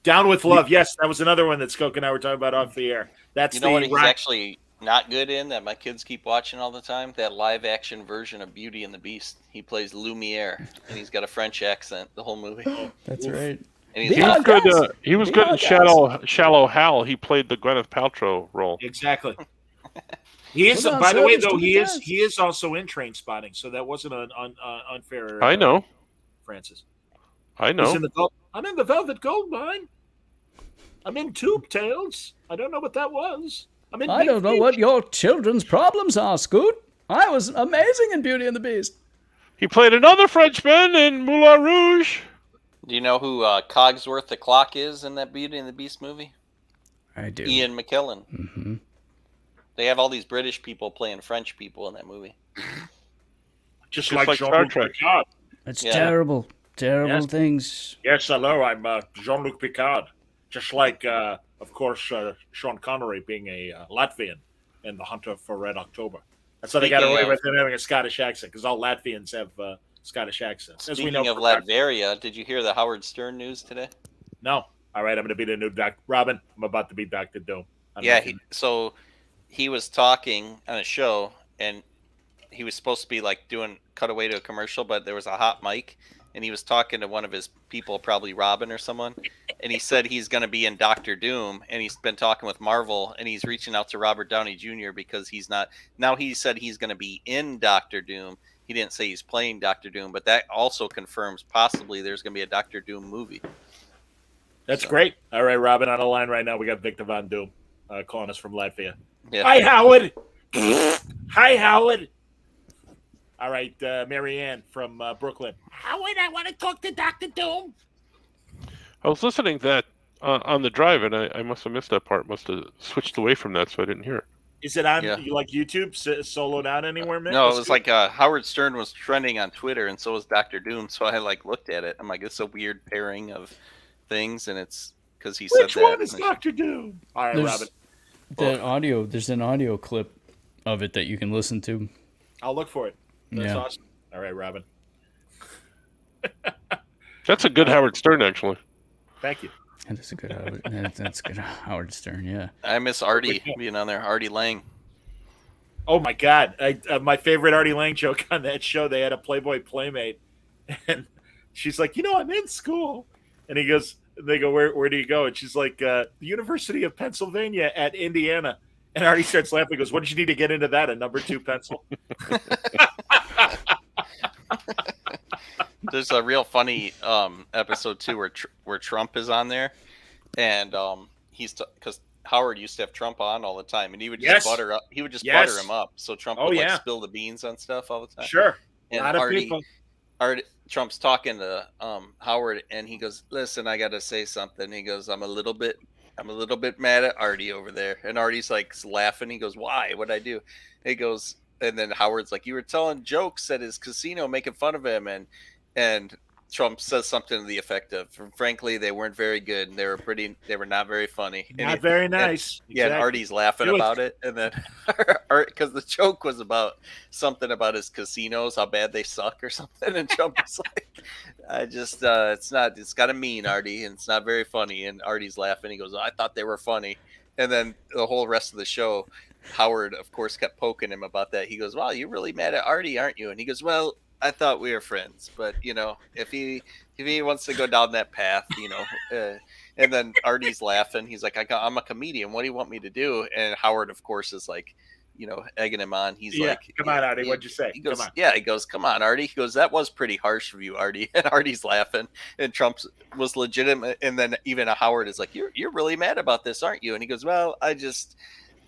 Down with Love. Yes, that was another one that Skoke and I were talking about off the air. That's what he's actually not good in that my kids keep watching all the time? That live action version of Beauty and the Beast. He plays Lumiere, and he's got a French accent the whole movie. That's right. And he was good in Shallow Hal. He played the Gwyneth Paltrow role. Exactly. He is. By the way, though, he is also in Train Spotting, so that wasn't an unfair. I know, Francis. I know. I'm in the Velvet Gold Mine. I'm in Tube Tales. I don't know what that was. I don't know what your children's problems are, Scoot. I was amazing in Beauty and the Beast. He played another Frenchman in Moulin Rouge. Do you know who Cogsworth the Clock is in that Beauty and the Beast movie? I do. Ian McKellen. Mm-hmm. They have all these British people playing French people in that movie. Just like Jean-Luc Picard. It's terrible. Terrible things. Yes, hello, I'm Jean-Luc Picard. Just like, of course, Sean Connery being a Latvian in The Hunter for Red October. That's how they got away with him having a Scottish accent, because all Latvians have Scottish accents. As we know, Speaking of Latveria, did you hear the Howard Stern news today? No. All right, I'm going to be the new Robin. I'm about to be Dr. Doom. Yeah, so he was talking on a show, and he was supposed to be like doing cutaway to a commercial, but there was a hot mic, and he was talking to one of his people, probably Robin or someone, and he said he's going to be in Doctor Doom, and he's been talking with Marvel, and he's reaching out to Robert Downey Jr. because he's not. Now he said he's going to be in Doctor Doom. He didn't say he's playing Doctor Doom, but that also confirms possibly there's going to be a Doctor Doom movie. That's great. All right, Robin, on the line right now. We got Victor Von Doom calling us from Latvia. Yeah. Hi, Howard. Hi, Howard. All right, Marianne from Brooklyn. Howard, I want to talk to Dr. Doom. I was listening to that on the drive, and I must have missed that part. Must have switched away from that, so I didn't hear it. Is it on like YouTube soloed out anywhere, man? No, it was like Howard Stern was trending on Twitter, and so was Dr. Doom. So I like looked at it. I'm like, it's a weird pairing of things, and it's because he said that. Which one is Dr. Doom? All right, Robin. There's an audio clip of it that you can listen to. I'll look for it. That's awesome. All right, Robin. That's a good Howard Stern, actually. Thank you. That's a good Howard. That's good Howard Stern. Yeah. I miss Artie being on there. Artie Lang. Oh my God! My favorite Artie Lang joke on that show. They had a Playboy playmate, and she's like, I'm in school, and he goes. They go, where do you go? And she's like, the University of Pennsylvania at Indiana. And Artie starts laughing. He goes, what did you need to get into that? A number 2 pencil. There's a real funny episode too where Trump is on there, and he's because Howard used to have Trump on all the time, and he would just butter up. He would just butter him up, so Trump would spill the beans on stuff all the time. Sure, and a lot of people. Trump's talking to Howard, and he goes, "Listen, I got to say something." He goes, "I'm a little bit mad at Artie over there," and Artie's like laughing. He goes, "Why? What'd I do?" He goes, and then Howard's like, "You were telling jokes at his casino, making fun of him," and Trump says something to the effect of, "Frankly, they weren't very good, and they were not very funny, not very nice." And, and Artie's laughing about it, and then because the joke was about something about his casinos, how bad they suck or something, and Trump was like, "I just, it's got a mean, Artie, and it's not very funny." And Artie's laughing. He goes, "I thought they were funny," and then the whole rest of the show, Howard, of course, kept poking him about that. He goes, "Wow, you're really mad at Artie, aren't you?" And he goes, "Well, I thought we were friends, but if he wants to go down that path, and then Artie's laughing. He's like, "I'm a comedian. What do you want me to do?" And Howard, of course, is like, egging him on. He's like, "Come on, Artie. What'd you say?" He goes, "Come on." Yeah, he goes, "Come on, Artie." He goes, "That was pretty harsh of you, Artie." And Artie's laughing, and Trump was legitimate. And then even Howard is like, "You're really mad about this, aren't you?" And he goes, "Well, I just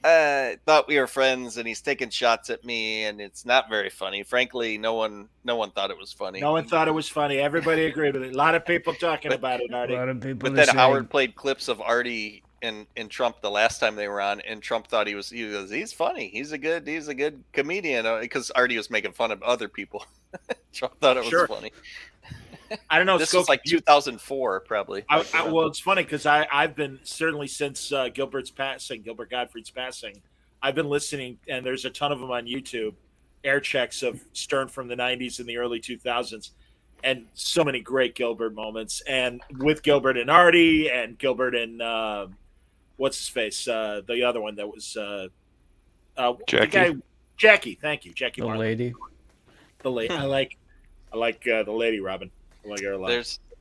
thought we were friends, and he's taking shots at me, and it's not very funny. Frankly, no one thought it was funny." No one thought it was funny. Everybody agreed with it. A lot of people talking about it, Artie. A lot of people. But then Howard played clips of Artie and Trump the last time they were on, and Trump thought he's funny. He's a good comedian, because Artie was making fun of other people. Trump thought it was funny. I don't know. This was like 2004, probably. Well, it's funny because I've been certainly since Gilbert Gottfried's passing, I've been listening, and there's a ton of them on YouTube, air checks of Stern from the 90s and the early 2000s, and so many great Gilbert moments, and with Gilbert and Artie, and Gilbert and what's his face, the other one that was Jackie. Jackie, thank you, Jackie. The lady. I like the lady, Robin. I like her a lot.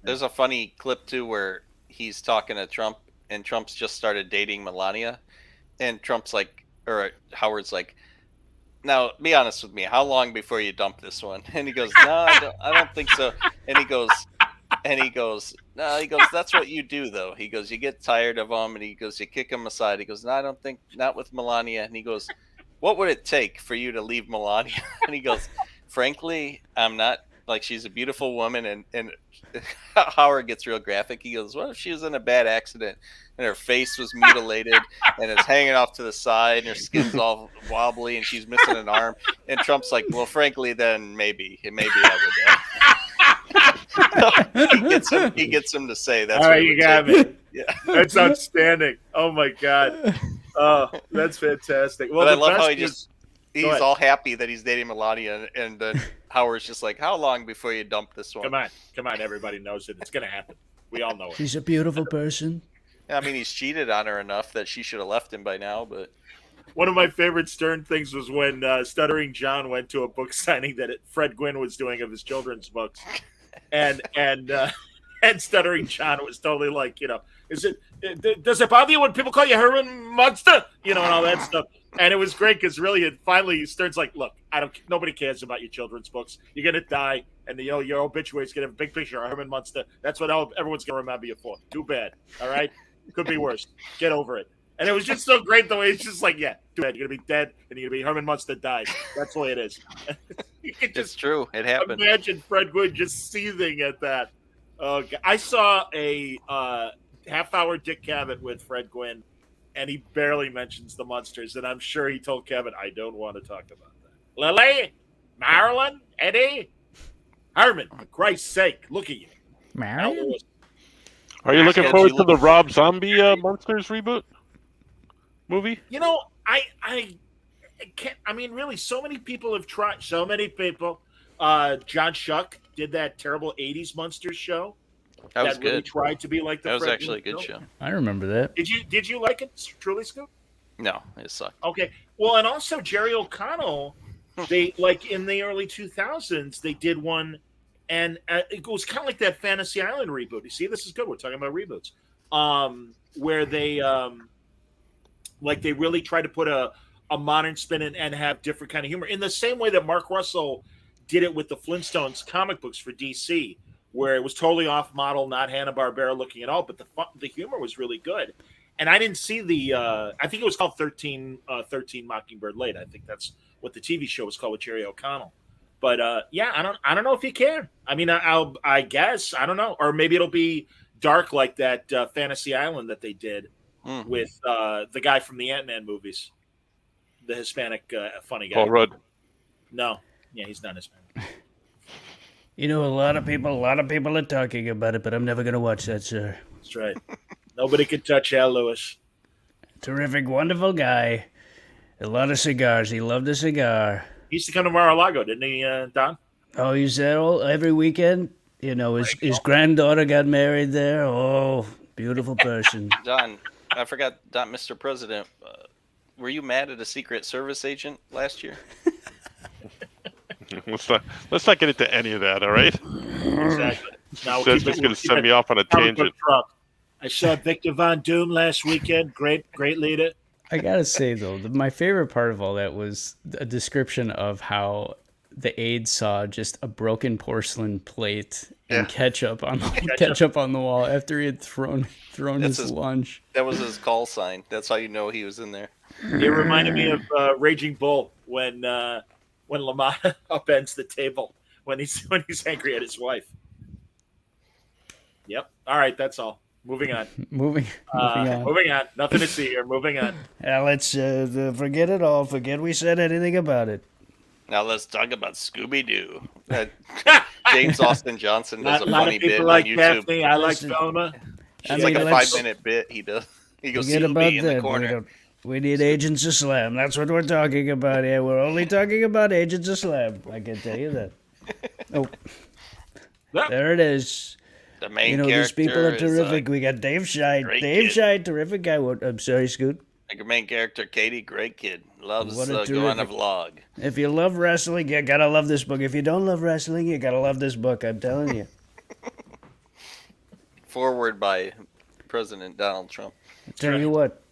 There's a funny clip too where he's talking to Trump, and Trump's just started dating Melania, and Howard's like, "Now, be honest with me. How long before you dump this one?" And he goes, "No, I don't think so." And he goes, "No." He goes, "That's what you do, though." He goes, "You get tired of him," and he goes, "You kick him aside." He goes, "No, I don't think, not with Melania." And he goes, "What would it take for you to leave Melania?" And he goes, "Frankly, I'm not. Like, she's a beautiful woman," and Howard gets real graphic. He goes, "What if she was in a bad accident and her face was mutilated and it's hanging off to the side and her skin's all wobbly and she's missing an arm?" And Trump's like, "Well, frankly, then maybe I would." He gets him to say that's. All right, you got me. Yeah. That's outstanding. Oh my god. Oh, that's fantastic. Well, But I the love how best he is- he's Go ahead. all happy that he's dating Melania, and then Howard's just like, "How long before you dump this one?" Come on. Everybody knows it. It's gonna happen. We all know it. She's a beautiful person. I mean, he's cheated on her enough that she should have left him by now. But One of my favorite Stern things was when Stuttering John went to a book signing that Fred Gwynn was doing of his children's books, and Stuttering John was totally like, does it bother you when people call you Herman Munster, and all that stuff. And it was great because really, finally Stern's like, look, nobody cares about your children's books. You're gonna die, and your obituary's gonna have a big picture of Herman Munster. That's what everyone's gonna remember you for. Too bad. All right, could be worse. Get over it. And it was just so great the way it's just like, yeah, too bad. You're gonna be dead, and you're gonna be Herman Munster died. That's the way it is. You can it's true. It happened. imagine Fred Gwynn just seething at that. I saw a half-hour Dick Cavett with Fred Gwynn, and he barely mentions the Munsters, and I'm sure he told Kevin, I don't want to talk about that. Lily, Marilyn, Eddie, Herman, for Christ's sake, look at you. Marion? Are you looking forward to the Rob Zombie Monsters reboot movie? I can't. I mean, really, so many people have tried. So many people. John Shuck did that terrible '80s Monsters show. That was really good. tried to be like the. That was Fred actually a Gwynn good show. show. I remember that. Did you like it, truly, Scoop? No, it sucked. Okay. Well, and also Jerry O'Connell, they like in the early 2000s, they did one, and it was kind of like that Fantasy Island reboot. You see, this is good. We're talking about reboots, where they they really try to put a modern spin and have different kind of humor in the same way that Mark Russell did it with the Flintstones comic books for DC, where it was totally off model, not Hanna-Barbera looking at all, but the humor was really good. And I didn't see I think it was called 13 Mockingbird Late. I think that's what the TV show was called with Jerry O'Connell. But I don't know if you can. I mean, I guess, I don't know. Or maybe it'll be dark like that Fantasy Island that they did with the guy from the Ant-Man movies. The Hispanic funny guy. Paul Rudd. No. Yeah, he's not Hispanic. A lot of people are talking about it, but I'm never going to watch that, sir. That's right. Nobody can touch Al Lewis. Terrific, wonderful guy. A lot of cigars. He loved a cigar. He used to come to Mar-a-Lago, didn't he, Don? Oh, he's there every weekend? His granddaughter got married there. Oh, beautiful person. Don, I forgot, Mr. President, were you mad at a Secret Service agent last year? Let's not get into any of that, all right? Exactly. Now, That's just going to send me off on a tangent. I saw Victor Von Doom last weekend. Great leader. I gotta say though, my favorite part of all that was a description of how the aide saw just a broken porcelain plate and ketchup on the wall after he had thrown his lunch. That was his call sign. That's how you know he was in there. It reminded me of Raging Bull when LaMotta upends the table when he's angry at his wife. Yep. All right, that's all. Moving on. Moving on. Moving on. Nothing to see here. Moving on. Let's forget it all. Forget we said anything about it. Now let's talk about Scooby-Doo. James Austin Johnson does a funny bit on like YouTube. Daphne, I like Velma. It's like a 5-minute bit he does. He goes, Forget Scooby about in the that. corner. We need Agents of Slam. That's what we're talking about here. We're only talking about Agents of Slam. I can tell you that. Oh, there it is. The main character these people are terrific. Is, we got Dave Scheid. great Dave kid. Scheid, terrific guy. I'm sorry, Scoot. Like main character, Katie, great kid. Loves What a going on a terrific- vlog. If you love wrestling, you gotta love this book. If you don't love wrestling, you gotta love this book. I'm telling you. Forward by President Donald Trump. Tell you what,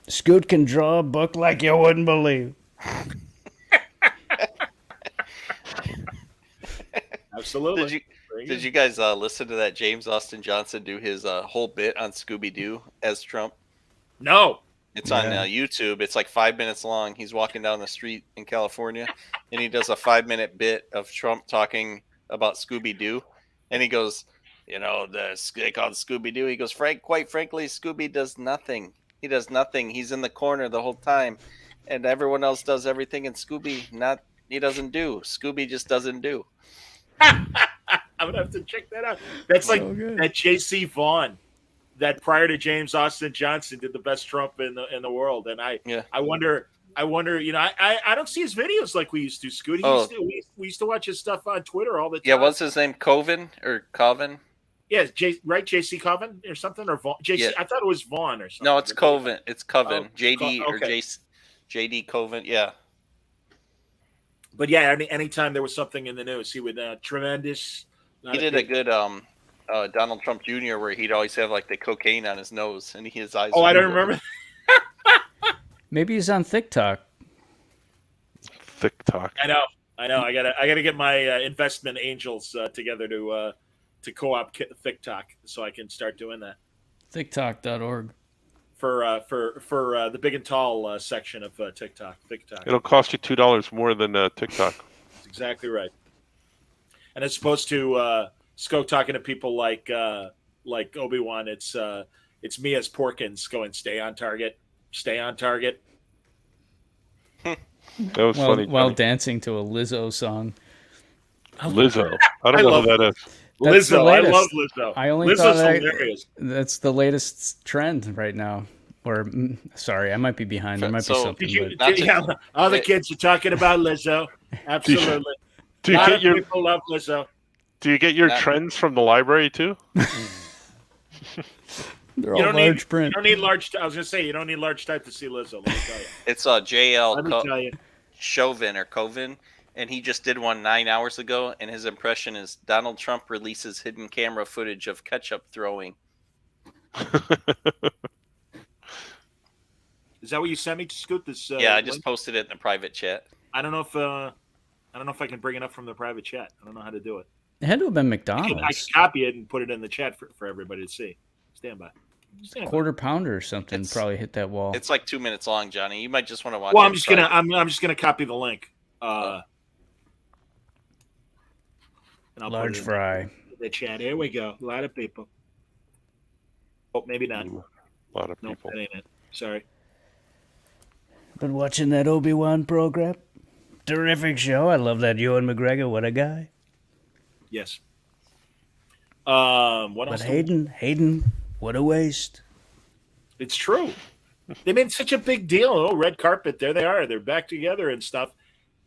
Scoot can draw a book like you wouldn't believe. Absolutely. Did you guys listen to that James Austin Johnson do his whole bit on Scooby-Doo as Trump? No. It's on YouTube. It's like 5 minutes long. He's walking down the street in California, and he does a 5-minute bit of Trump talking about Scooby-Doo. And he goes, they call it Scooby-Doo. He goes, quite frankly, Scooby does nothing. He does nothing. He's in the corner the whole time. And everyone else does everything, and he doesn't do. Scooby just doesn't do. I'm going to have to check that out. That's like So good. that J.C. Vaughn that prior to James Austin Johnson did the best Trump in the world, and I wonder. I don't see his videos like we used to. Scooty, we used to watch his stuff on Twitter all the time. Yeah, what's his name? Coven or Coven? Yeah, JC Coven or something, or Vaughn. JC, I thought it was Vaughn or something. No, it's Coven. It's Coven. Oh, JD or okay. JD Coven. Yeah. But yeah, anytime there was something in the news, he would tremendous. He did a good Donald Trump Jr. where he'd always have like the cocaine on his nose and his eyes. Oh, I don't remember. Maybe he's on TikTok. TikTok. I know. I gotta get my investment angels together to co-op TikTok so I can start doing that. TikTok.org. For the big and tall section of TikTok. It'll cost you $2 more than TikTok. That's exactly right. And as opposed to Sco talking to people like Obi-Wan, it's me as Porkins going, stay on target. That was funny. While dancing to a Lizzo song. Lizzo. I don't know who that is. Lizzo. I love Lizzo. I only Lizzo's hilarious. That's the latest trend right now. Or, sorry, I might be behind. There might be something. All the kids are talking about Lizzo. Absolutely. Do you get your people love Lizzo. Do you get your trends from the library too? They're all large print. You don't need large. I was gonna say you don't need large type to see Lizzo. Let me tell you. It's JL Chauvin or Coven, and he just did one 9 hours ago, and his impression is Donald Trump releases hidden camera footage of ketchup throwing. Is that what you sent me to Scoot? This? Yeah, I just posted it in the private chat. I don't know if I can bring it up from the private chat. I don't know how to do it. It had to have been McDonald's. I can copy it and put it in the chat for everybody to see. Stand by. Quarter pounder or something probably hit that wall. It's like 2 minutes long, Johnny. You might just want to watch. Well, it I'm just gonna copy the link. And I'll large fry. The chat. Here we go. A lot of people. Oh, maybe not. A lot of people. That ain't it. Sorry. Been watching that Obi-Wan program. Terrific show. I love that Ewan McGregor. What a guy. Yes. What else? But Hayden, what a waste. It's true. They made such a big deal. Oh, red carpet. There they are. They're back together and stuff.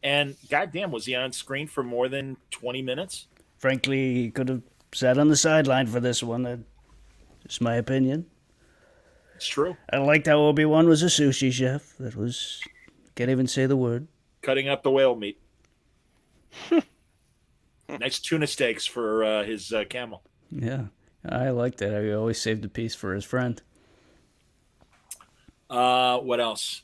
And goddamn, was he on screen for more than 20 minutes? Frankly, he could have sat on the sideline for this one. That's my opinion. It's true. I liked how Obi-Wan was a sushi chef. That was... Can't even say the word. Cutting up the whale meat. Nice tuna steaks for his camel. Yeah, I like that. I always saved a piece for his friend. What else?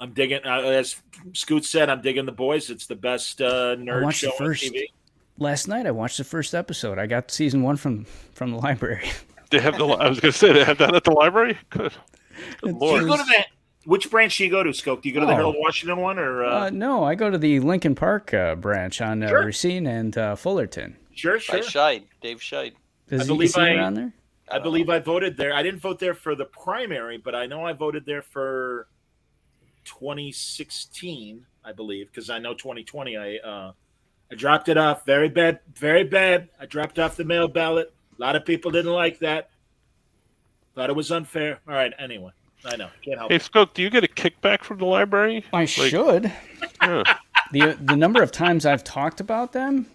I'm digging, as Scoot said, I'm digging The Boys. It's the best nerd show on TV. Last night I watched the first episode. I got season 1 from the library. They have I was going to say, they have that at the library? Good Lord. Do you go to that? Which branch do you go to, Scope? Do you go to the Herald Washington one? Or no, I go to the Lincoln Park branch on Racine and Fullerton. Sure. Dave Scheid. Is he around there? I believe I voted there. I didn't vote there for the primary, but I know I voted there for 2016, I believe, because I know 2020 I dropped it off. Very bad. I dropped off the mail ballot. A lot of people didn't like that. Thought it was unfair. All right, anyway. I know. Can't help it. Hey, Scope, do you get a kickback from the library? I should. Yeah. The number of times I've talked about them,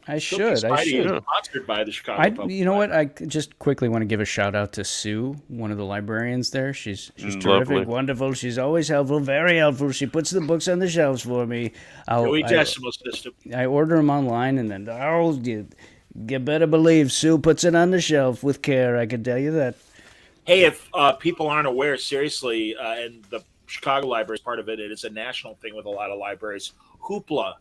I should. Sponsored by the Chicago Public. You know what? I just quickly want to give a shout out to Sue, one of the librarians there. She's terrific, lovely. Wonderful. She's always helpful, very helpful. She puts the books on the shelves for me. Decimal system. I order them online, and then you better believe Sue puts it on the shelf with care. I can tell you that. Hey, if people aren't aware, seriously, and the Chicago Library is part of it, it is a national thing with a lot of libraries. Hoopla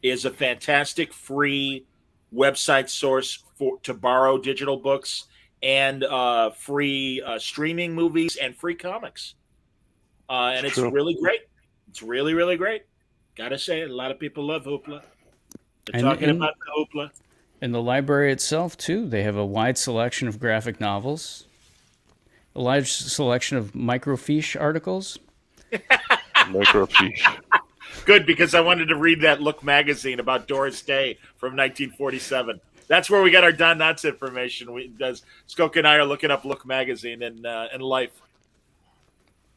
is a fantastic free website source to borrow digital books and free streaming movies and free comics. And it's really great. It's really, really great. Gotta say it. A lot of people love Hoopla. They're talking about the Hoopla. In the library itself, too, they have a wide selection of graphic novels, a large selection of microfiche articles. Microfiche. Good, because I wanted to read that Look magazine about Doris Day from 1947. That's where we got our Don Knotts information. Skoke and I are looking up Look magazine and Life.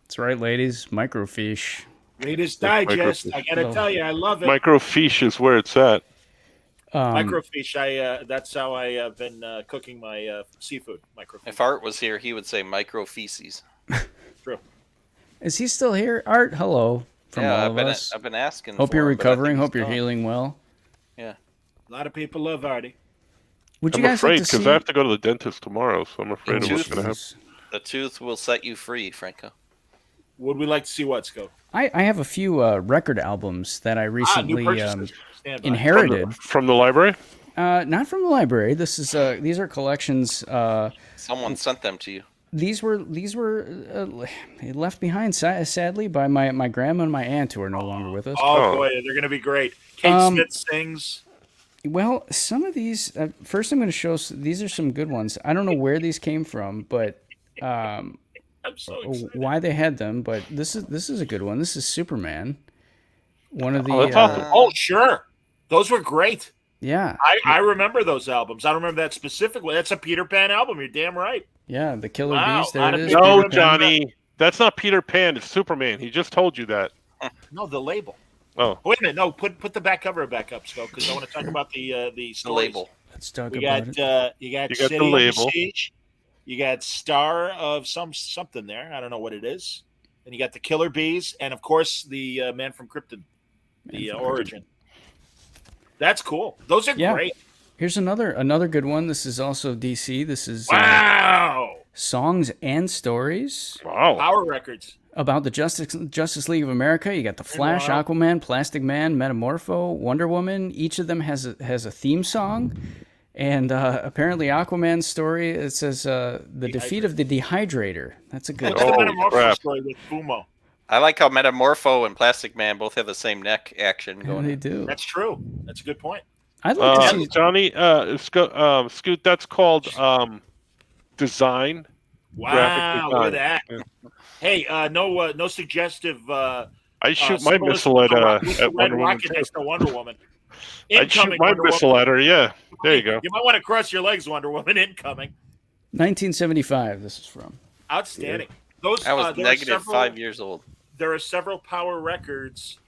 That's right, ladies. Microfiche. Reader's Digest. I gotta tell you, I love it. Microfiche is where it's at. Microfiche. That's how I have been cooking my seafood. Microfiche. If Art was here, he would say microfeces. True. Is he still here? Art, hello. From all of us. I've been asking. Hope you're recovering. Hope you're healing well. Yeah. A lot of people love Artie. Would you I'm guys afraid like to because see... I have to go to the dentist tomorrow, so I'm afraid of what's going to happen. The tooth will set you free, Franco. Would we like to see what, Scope? I have a few record albums that I recently inherited from the library. Not from the library. These are collections. Someone sent them to you. These were left behind sadly by my grandma and my aunt who are no longer with us. Oh boy, they're going to be great. Kate Smith sings. Well, some of these. First, I'm going to show. These are some good ones. I don't know where these came from, but I'm so excited. Why they had them. But this is a good one. This is Superman. One of the. Oh, sure, those were great. Yeah, I remember those albums. I don't remember that specifically. That's a Peter Pan album. You're damn right. Yeah, the Killer Bees. There it is. No, Johnny, that's not Peter Pan. It's Superman. He just told you that. No, the label. Oh, wait a minute. No, put the back cover back up, Scope, because I want to talk about the label. Let's talk about it. You got City the label. Siege. You got Star of something there. I don't know what it is. And you got the Killer Bees, and of course the Man from Krypton, the origin. That's cool. Those are great. Here's another good one. This is also DC. This is Songs and Stories. Wow. Power Records. About the Justice League of America. You got the Flash, Aquaman, Plastic Man, Metamorpho, Wonder Woman. Each of them has a theme song. And apparently Aquaman's story, it says the defeat of the Dehydrator. That's a good one. The Metamorpho story with Fumo. I like how Metamorpho and Plastic Man both have the same neck action going. Yeah, they do. That's true. That's a good point. I'd like to see Johnny, Scoot, that's called design. Wow, look at that. Yeah. Hey, no suggestive. I shoot my missile at Wonder Woman. Next to Wonder Woman. I shoot my missile at her. Yeah, there you go. You might want to cross your legs, Wonder Woman. Incoming. 1975. This is from. Outstanding. Yeah. I was negative 5 years old. There are several Power Records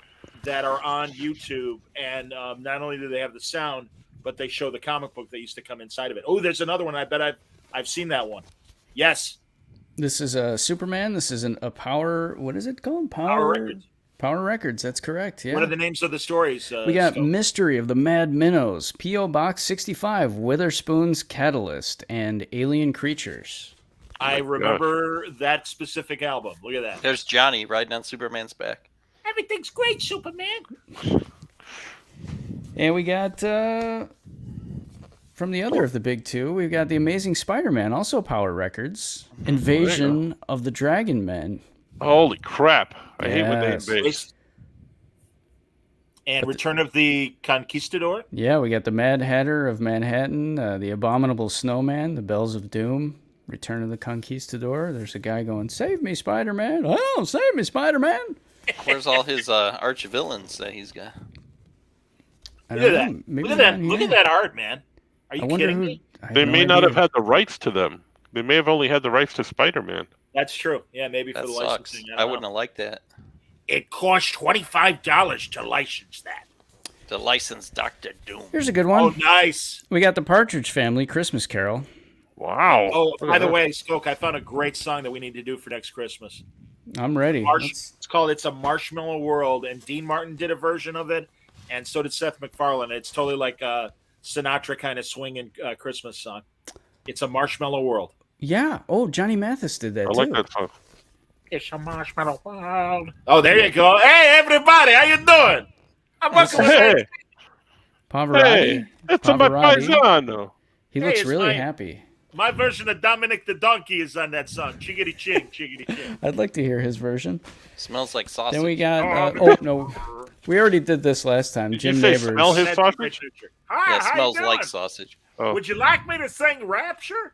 that are on YouTube, and not only do they have the sound, but they show the comic book that used to come inside of it. Oh, there's another one. I bet I've seen that one. Yes. This is a Superman. This is a Power. What is it called? Power Records. Power Records. That's correct. Yeah. What are the names of the stories? We got Mystery of the Mad Minnows, P.O. Box 65, Witherspoon's Catalyst, and Alien Creatures. I remember that specific album. Look at that. There's Johnny riding on Superman's back. Everything's great, Superman. And we got from the other of the big two, we've got The Amazing Spider-Man, also Power Records, Invasion of the Dragon Men. Holy crap. I hate when they invade. And Return of the Conquistador. Yeah, we got the Mad Hatter of Manhattan, the Abominable Snowman, the Bells of Doom, Return of the Conquistador. There's a guy going, "Save me, Spider-Man! Oh, save me, Spider-Man!" Where's all his arch villains that he's got? Look at that! Look at that art, man. Are you kidding me? They may not have had the rights to them. They may have only had the rights to Spider-Man. That's true. Yeah, maybe for the licensing. I wouldn't have liked that. It cost $25 to license that. To license Dr. Doom. Here's a good one. Oh, nice. We got the Partridge Family Christmas Carol. Wow. Oh, by the way, Skoke, I found a great song that we need to do for next Christmas. I'm ready. It's called "It's a Marshmallow World," and Dean Martin did a version of it, and so did Seth MacFarlane. It's totally like a Sinatra kind of swinging Christmas song. It's a Marshmallow World. Yeah. Oh, Johnny Mathis did that too. I like that song. It's a Marshmallow World. Oh, there you go. Hey, everybody, how you doing? I'm welcome. Hey, Pavarotti. Hey, it's my paisano. He looks really happy. My version of Dominic the Donkey is on that song. Chiggity ching, chiggity ching. I'd like to hear his version. Smells like sausage. Then we got. Oh no, we already did this last time. Did Jim you say Neighbors. Smell his sausage? Hi, yeah, it smells like sausage. Oh. Would you like me to sing "Rapture"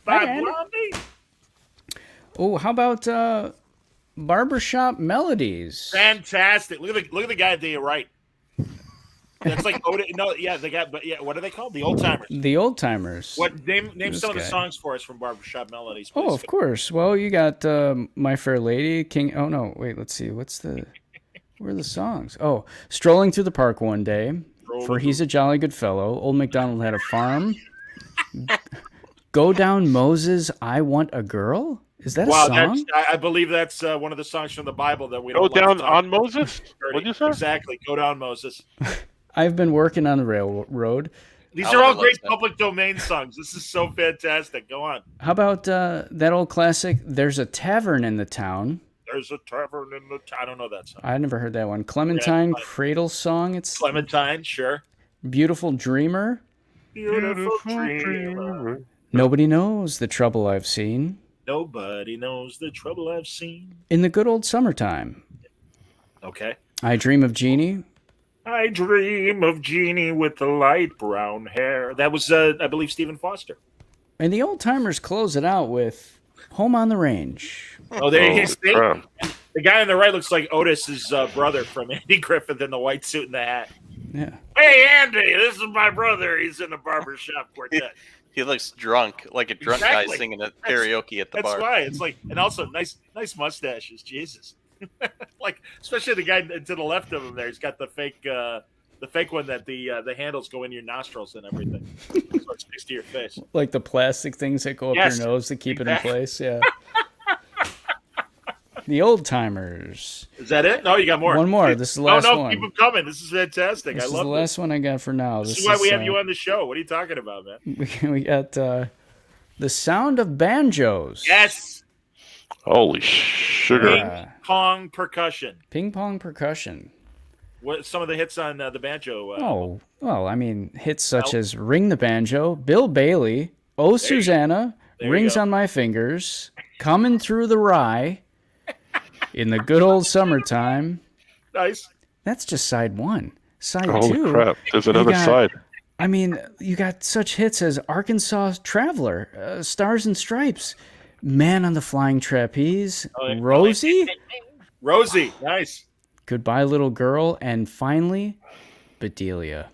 by Blondie? Oh, how about Barbershop Melodies? Fantastic! Look at the guy to your right. That's like no, yeah, they got, but yeah, what are they called? The Old Timers. The Old Timers. What name This some of the guy. songs for us from Barbershop Melodies, please? Oh, of course. Well, you got My Fair Lady, King. Oh no, wait. Let's see. Where are the songs? Oh, Strolling Through the Park One Day. For He's a Jolly Good Fellow. Old MacDonald Had a Farm. Go Down Moses, I Want a Girl. Is that a song? I believe that's one of the songs from the Bible that we Go don't down like to on Moses? What'd you say? Exactly. Go down, Moses. I've been working on the railroad. These are all great public domain songs. This is so fantastic. Go on. How about that old classic, There's a Tavern in the Town? There's a tavern in the town. I don't know that song. I never heard that one. Clementine Cradle Song. It's Clementine, sure. Beautiful Dreamer. Beautiful dreamer. Nobody Knows the Trouble I've Seen. Nobody knows the trouble I've seen. In the Good Old Summertime. Okay. I Dream of Jeannie. I dream of Jeannie with the light brown hair. That was, I believe, Stephen Foster. And the Old Timers close it out with Home on the Range. Oh, there he is. The guy on the right looks like Otis's brother from Andy Griffith in the white suit and the hat. Yeah. Hey, Andy, this is my brother. He's in the barbershop quartet. He looks drunk, like a drunk guy singing at karaoke at the bar. That's why. It's like, and also nice mustaches. Jesus. Like, especially the guy to the left of him there. He's got the fake one that the handles go in your nostrils and everything. So it sticks to your face. Like the plastic things that go up your nose to keep it in place. Yeah. The Old Timers. Is that it? No, you got more. One more. This is the last one. Keep them coming. This is fantastic. This I is love the last one I got for now. This is why we have you on the show. What are you talking about, man? We got The Sound of Banjos. Yes. Holy sugar. Ping pong percussion. Ping pong percussion. What some of the hits on the banjo? Oh, well, I mean, hits such as Ring the Banjo, Bill Bailey, Oh Susanna, Rings on My Fingers, Coming Through the Rye, In the Good Old Summertime. Nice. That's just side one. Side Holy two. Crap. There's another side. I mean, you got such hits as Arkansas Traveler, Stars and Stripes, Man on the Flying Trapeze, Rosie. Rosie, nice. Goodbye Little Girl, and finally, Bedelia.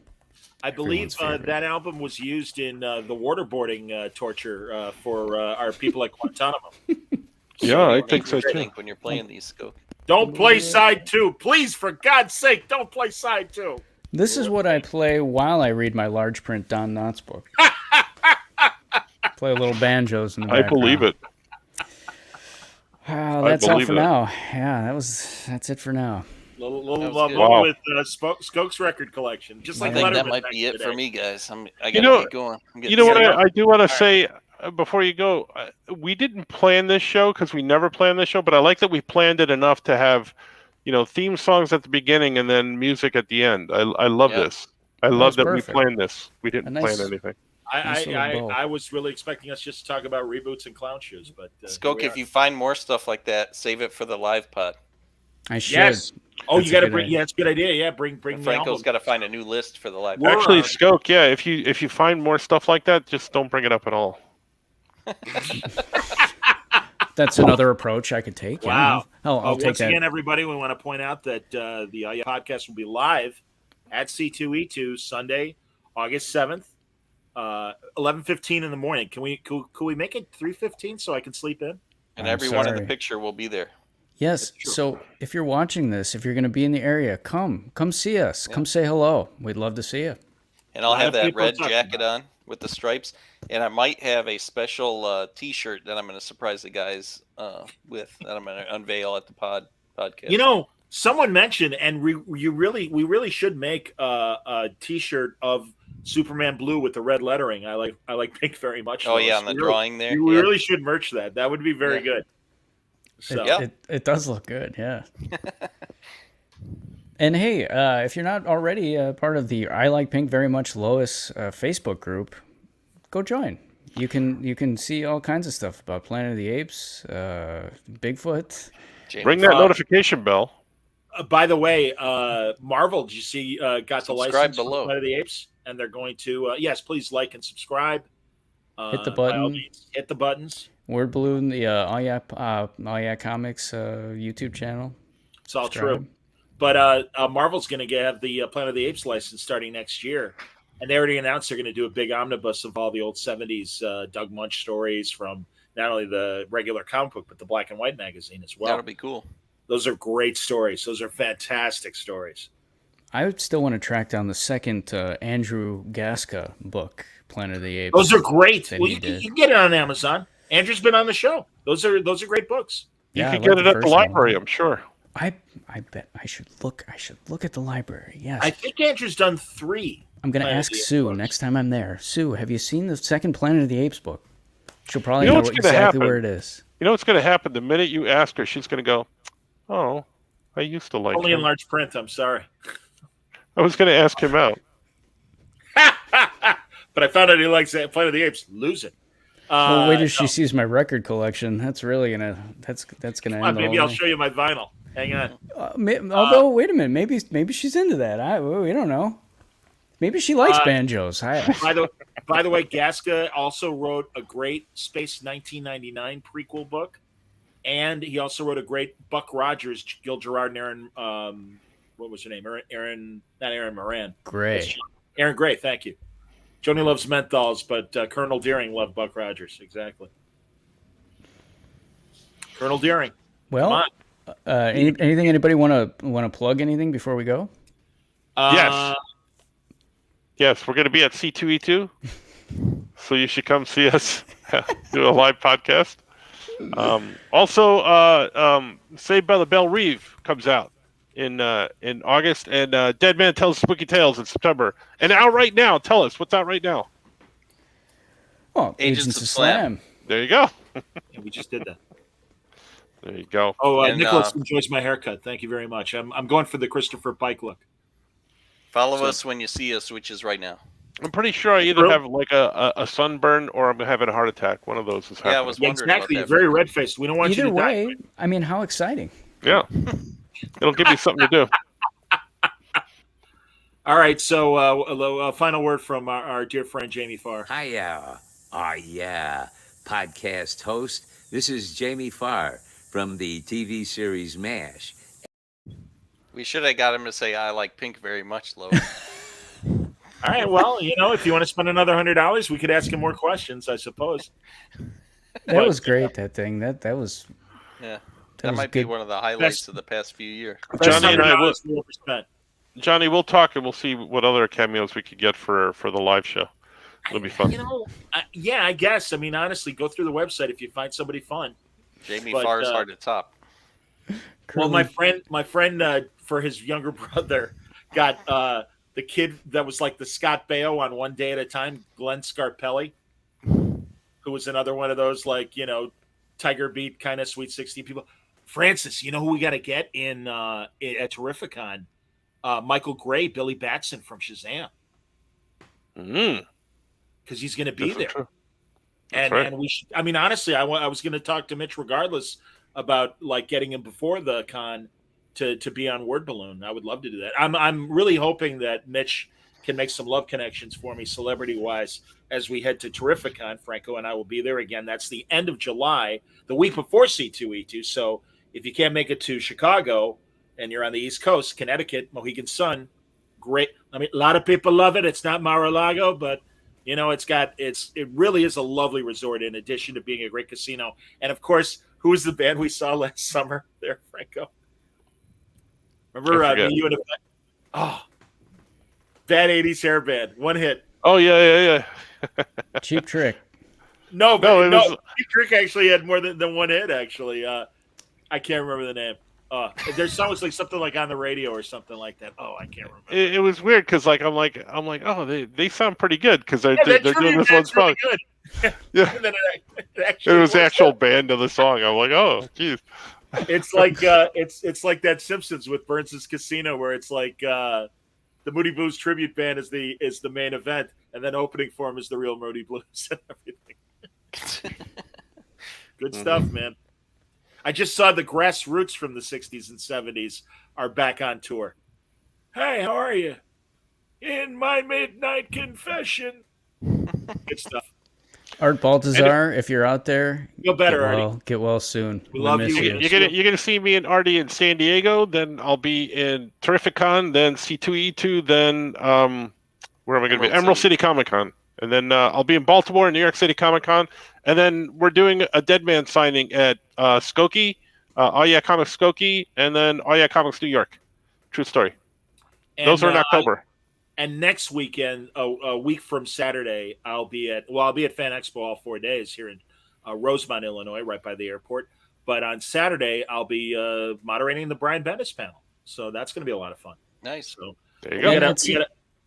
I believe that album was used in the waterboarding torture for our people at Guantanamo. Yeah, I think so too. When you're playing these, go. Don't play side two. Please, for God's sake, don't play side two. This is what I play while I read my large print Don Knotts book. Play a little banjos in the background. I believe it. That's all for now. Yeah, that's it for now. Little with Skoke's record collection. Just like I think Letterman that might back be in it the for day. me, guys. I gotta keep going. You know what I do want to say before you go? We didn't plan this show because we never planned this show, but I like that we planned it enough to have, theme songs at the beginning and then music at the end. I love this. I love that perfect. we planned this. We didn't plan anything. I was really expecting us just to talk about reboots and clown shoes, but Skoke, if you find more stuff like that, save it for the live pod. I should. Yes. Oh, That's you got to a good bring. idea. Yeah, it's a good idea. Yeah, bring. Franco's got to find a new list for the live. Actually, Skoke, yeah, if you find more stuff like that, just don't bring it up at all. That's another approach I could take. Wow. Yeah. I'll take once that. again, everybody, we want to point out that the podcast will be live at C2E2 Sunday, August 7th, 11:15 in the morning. Can we make it 3:15 so I can sleep in? And everyone in the picture will be there. Yes. So if you're watching this, if you're going to be in the area, come see us. Come say hello. We'd love to see you. And I'll have that red jacket on with the stripes, and I might have a special T-shirt that I'm going to surprise the guys with that I'm going to unveil at the podcast. Someone mentioned, and we really should make a T-shirt of Superman Blue with the red lettering. I like pink very much. Oh yeah, on the drawing there. We really should merch that. That would be very good. So. It does look good, yeah. And hey, if you're not already part of the I Like Pink Very Much Lois Facebook group, go join. You can see all kinds of stuff about Planet of the Apes, Bigfoot. Ring that notification bell. By the way, Marvel, did you see, got the license below. for Planet of the Apes, and they're going to yes, please like and subscribe. Hit the button. Hit the buttons. Word Balloon, the All Yeah Comics YouTube channel. It's all true. But Marvel's going to have the Planet of the Apes license starting next year, and they already announced they're going to do a big omnibus of all the old '70s Doug Munch stories from not only the regular comic book but the black and white magazine as well. That'll be cool. Those are great stories. Those are fantastic stories. I would still want to track down the second Andrew Gasca book, Planet of the Apes. Those are great. that Well, he you did. can get it on Amazon. Andrew's been on the show. Those are great books. You Yeah, can I get like it the at the first one. library, I'm sure. I bet I should look at the library. Yes. I think Andrew's done 3. I'm going to Planet of ask the Apes Sue books. next time I'm there. Sue, have you seen the second Planet of the Apes book? She'll probably You know know what's gonna exactly happen? where it is. You know what's going to happen? The minute you ask her, she's going to go, "Oh, I used to like Only in him." large print. I'm sorry. I was going to ask him out. But I found out he likes Planet of the Apes. Lose it. Well, wait till she no. sees my record collection. That's really gonna that's gonna Come on, end the maybe whole I'll thing. show you my vinyl. Hang on. Although, wait a minute, maybe she's into that. We don't know. Maybe she likes banjos. By the way, Gasca also wrote a great Space 1999 prequel book, and he also wrote a great Buck Rogers, Gil Gerard, and Aaron. What was her name? Aaron, not Aaron Moran. Gray. Aaron Gray. Thank you. Joni loves menthols, but Colonel Deering loved Buck Rogers. Exactly. Colonel Deering. Well, anything anybody want to plug anything before we go? Yes, we're going to be at C2E2, so you should come see us do a live podcast. Also, Saved by the Bell Reeve comes out in August, and Dead Man Tells Spooky Tales in September. And out right now. Tell us what's out right now. Oh, Agents of of Slam. There you go. Yeah, we just did that. There you go. Oh, And, Nicholas enjoys my haircut. Thank you very much. I'm going for the Christopher Pike look. Follow us when you see us, which is right now. I'm pretty sure I either have like a sunburn or I'm having a heart attack. One of those is happening. Yeah, I was wondering Exactly. You're about that. very red faced. We don't want Either you to way, die. I mean, how exciting! Yeah. It'll give you something to do. All right. So, a final word from our dear friend Jamie Farr. Hiya. Yeah. Podcast host. This is Jamie Farr from the TV series MASH. We should have got him to say, "I like pink very much," Lo. All right. Well, if you want to spend another $100, we could ask him more questions, I suppose. That was great. That thing. That was. Yeah. That That was might be good. one of the highlights Best- of the past few years. Johnny and I will, $100 we ever spent. Johnny, we'll talk and we'll see what other cameos we could get for the live show. It'll be fun. I guess. I mean, honestly, go through the website if you find somebody fun. Jamie But, Farr's hard to top. Well, my friend, for his younger brother, got the kid that was like the Scott Baio on One Day at a Time, Glenn Scarpelli, who was another one of those Tiger Beat kind of Sweet 16 people. Francis, you know who we got to get in at Terrificon? Michael Gray, Billy Batson from Shazam, because he's going to be there. True. And we should, I mean, honestly, I was going to talk to Mitch regardless about getting him before the con to be on Word Balloon. I would love to do that. I'm really hoping that Mitch can make some love connections for me celebrity wise as we head to Terrificon. Franco and I will be there again. That's the end of July, the week before C2E2. So if you can't make it to Chicago and you're on the East Coast, Connecticut, Mohegan Sun, great. I mean, a lot of people love it. It's not Mar-a-Lago, but it really is a lovely resort in addition to being a great casino. And of course, who was the band we saw last summer there, Franco? Remember you and Bad 80s hair band, one hit. Oh yeah. Cheap Trick. No, was... Cheap Trick actually had more than one hit. Actually, I can't remember the name. Their song was like something like On the Radio or something like that. Oh, I can't remember. It was weird because I'm like, oh, they sound pretty good because they're doing this one song. Really good. Yeah, And then it it was the actual band of the song. I'm like, oh, geez. It's like it's like that Simpsons with Burns' Casino, where it's like the Moody Blues tribute band is the main event, and then opening for him is the real Moody Blues and everything. Good stuff, man. I just saw the Grassroots from the 60s and 70s are back on tour. Hey, how are you? In my midnight confession. Good stuff. Art Baltazar, if you're out there, Feel better, Artie. get well soon. We love miss you. You're gonna see me and Artie in San Diego. Then I'll be in Terrificon. Then C2E2. Then where am I going to be? Emerald City Comic Con. And then I'll be in Baltimore and New York City Comic Con. And then we're doing a Dead Man signing at Skokie, Oh Yeah Comics Skokie, and then Oh Yeah Comics New York. True story. And, those are in October. And next weekend, a week from Saturday, I'll be at Fan Expo all 4 days here in Rosemont, Illinois, right by the airport. But on Saturday, I'll be moderating the Brian Bendis panel. So that's going to be a lot of fun. Nice. So there you go. We got a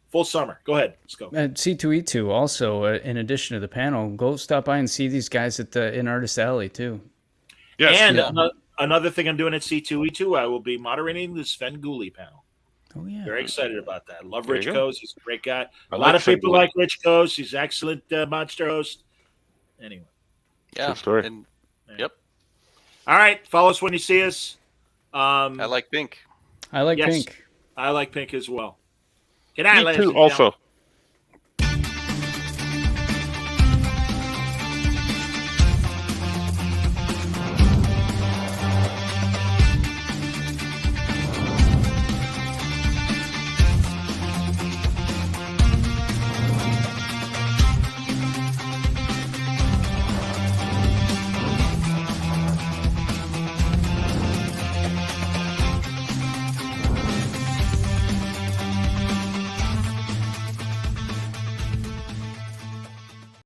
full summer. Go ahead. Let's go. At C2E2 also, in addition to the panel, go stop by and see these guys in Artist Alley too. Yes. And another thing I'm doing at C2E2, I will be moderating the Sven Gulli panel. Oh, yeah. Very excited about that. Love Rich Coase. He's a great guy. A I lot like of people Sven like Rich Coase. He's an excellent monster host. Anyway. Yeah. True story. Yep. All right. Follow us when you see us. I like pink. I like pink. I like pink as well. Good night, Me ladies too, and gentlemen. also.